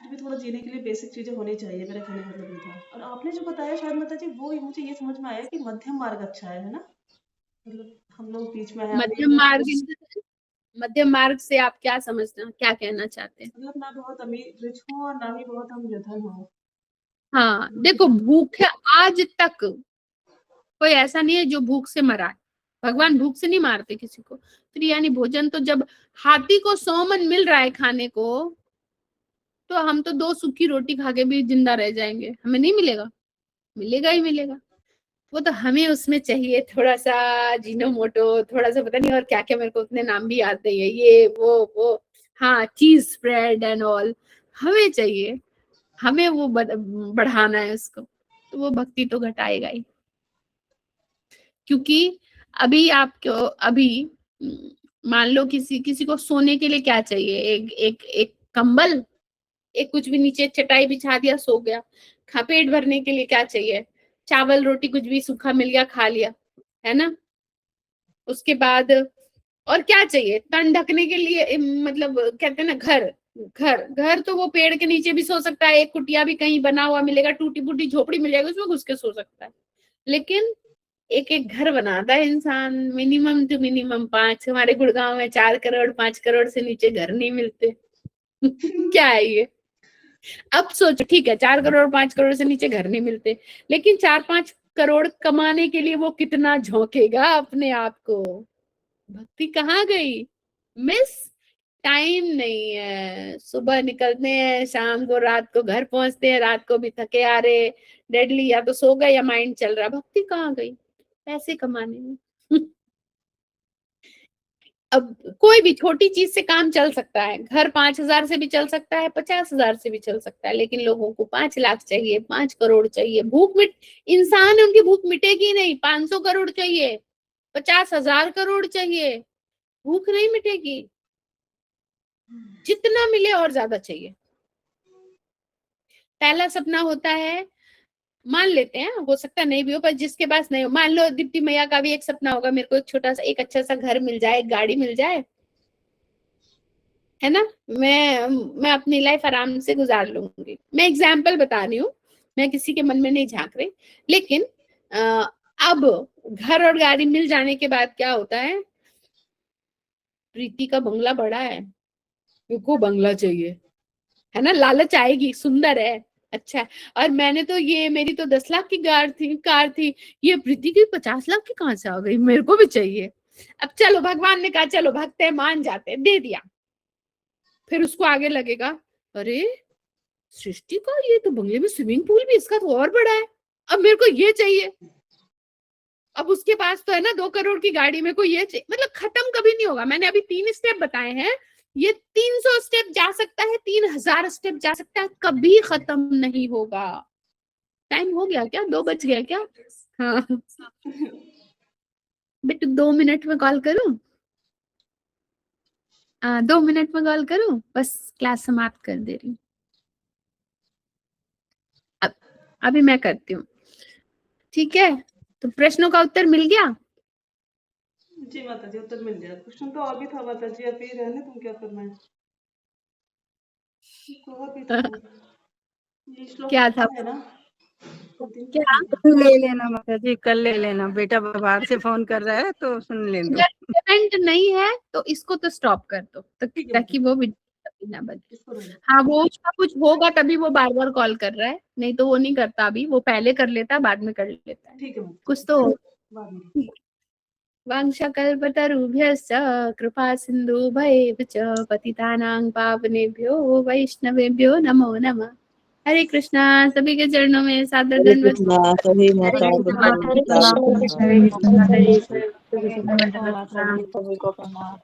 फिर भी थोड़ा जीने के लिए बेसिक चीज़ें होनी चाहिए, मेरा कहने का मतलब ये था। और आपने जो बताया शायद माता जी, वो मुझे ये समझ में आया कि मध्यम मार्ग अच्छा है ना, मतलब हम लोग बीच में हैं। मध्यम मार्ग से आप क्या समझते हैं, क्या कहना चाहते हैं? मतलब ना बहुत अमीर रिच हो और ना ही बहुत हम निर्धन हो। हाँ देखो, भूख है आज तक कोई ऐसा नहीं है जो भूख से मरा है। भगवान भूख से नहीं मारते किसी को। फिर यानी भोजन तो जब हाथी को 100 मन मिल रहा है खाने को, तो हम तो 2 सूखी रोटी खा के भी जिंदा रह जाएंगे, हमें नहीं मिलेगा? मिलेगा ही मिलेगा। वो तो हमें उसमें चाहिए थोड़ा सा जीनोमोटो, थोड़ा सा पता नहीं और क्या क्या, मेरे को उतने नाम भी याद नहीं है, ये वो हाँ चीज स्प्रेड एंड ऑल हमें चाहिए। हमें वो बढ़ाना है उसको, तो वो भक्ति तो घटाएगा ही। क्योंकि अभी आपको मान लो किसी को सोने के लिए क्या चाहिए, एक कंबल, एक कुछ भी नीचे चटाई बिछा दिया सो गया। पेट भरने के लिए क्या चाहिए? चावल रोटी कुछ भी सूखा मिल गया खा लिया, है ना। उसके बाद और क्या चाहिए? तन ढकने के लिए मतलब कहते हैं ना घर, घर तो वो पेड़ के नीचे भी सो सकता है, एक कुटिया भी कहीं बना हुआ मिलेगा, टूटी फूटी झोपड़ी मिल जाएगी उसमें घुस के सो सकता है। लेकिन एक एक घर बनाता है इंसान, मिनिमम टू मिनिमम 5। हमारे गुड़गांव में 4 करोड़ 5 करोड़ से नीचे घर नहीं मिलते। क्या है ये? अब सोचो, ठीक है 4 करोड़ 5 करोड़ से नीचे घर नहीं मिलते, लेकिन 4-5 करोड़ कमाने के लिए वो कितना झोंकेगा अपने आप को। भक्ति कहाँ गई? मिस टाइम नहीं है। सुबह निकलते हैं, शाम को रात को घर पहुंचते हैं, रात को भी थके आ रहे डेडली, या तो सो गए या माइंड चल रहा। भक्ति कहाँ गई? पैसे कमाने में। अब कोई भी छोटी चीज से काम चल सकता है, घर 5,000 से भी चल सकता है, 50,000 से भी चल सकता है, लेकिन लोगों को 5 लाख चाहिए, 5 करोड़ चाहिए। इंसान उनकी भूख मिटेगी नहीं। 500 करोड़ चाहिए, 50,000 करोड़ चाहिए, भूख नहीं मिटेगी। जितना मिले और ज्यादा चाहिए। पहला सपना होता है, मान लेते हैं हो सकता नहीं भी हो, पर जिसके पास नहीं हो, मान लो दीप्ति मैया का भी एक सपना होगा, मेरे को एक छोटा सा एक अच्छा सा घर मिल जाए, एक गाड़ी मिल जाए, है ना, मैं अपनी लाइफ आराम से गुजार लूंगी। मैं एग्जाम्पल बता रही हूँ, मैं किसी के मन में नहीं झांक रही। लेकिन अब घर और गाड़ी मिल जाने के बाद क्या होता है? प्रीति का बंगला बड़ा है, मेरे को बंगला चाहिए, है ना, लालच आएगी। सुंदर है, अच्छा है। और मैंने तो ये, मेरी तो 10 लाख की कार थी, ये प्रीति की 50 लाख की कहां से आ गई, मेरे को भी चाहिए। अब चलो भगवान ने कहा चलो भक्त है, मान जाते, दे दिया। फिर उसको आगे लगेगा, अरे सृष्टि का ये तो बंगले में स्विमिंग पूल भी, इसका तो और बड़ा है, अब मेरे को ये चाहिए। अब उसके पास तो है ना 2 करोड़ की गाड़ी, में को ये चाहिए। मतलब खत्म कभी नहीं होगा। मैंने अभी 3 स्टेप बताए हैं, ये 300 स्टेप जा सकता है, 3,000 स्टेप जा सकता है, कभी खत्म नहीं होगा। टाइम हो गया क्या? 2 बज गया क्या? हाँ बेटू 2 मिनट में कॉल करूं? 2 मिनट में कॉल करूं, बस क्लास समाप्त कर दे रही हूँ। अभी मैं करती हूँ, ठीक है? तो प्रश्नों का उत्तर मिल गया? जी माता जी, उत्तर मिल गया। क्वेश्चन तो और भी था माता जी, अभी रहने तुम क्या करना है, तो और भी था। ये श्लोक क्या था? है ना, क्या ले लेना माता जी, कल ले लेना। बेटा बाहर से फोन कर रहा है तो सुन ले दो। पेमेंट नहीं है तो इसको तो स्टॉप कर दो, ताकि वो वीडियो ना बजे। हाँ वो उसका कुछ होगा तभी वो बार बार कॉल कर रहा है, नहीं तो वो नहीं करता। अभी वो पहले कर लेता, बाद में कर लेता है। ठीक है, कुछ तो बाद में। वांशकल्पतरुभ्यश्च कृपा सिन्धुभ्येव च पतितानां पावनेभ्यो वैष्णवेभ्यो नमो नमः। हरे कृष्णा। सभी के चरणों में सादर हरे दंडवत। कृष्णा, सभी माता हरे जी कृष्णा। को प्रणाम। हरे कृष्णा, हरे कृष्णा, हरे कृष्णा, माता जी सभी को प्रणाम।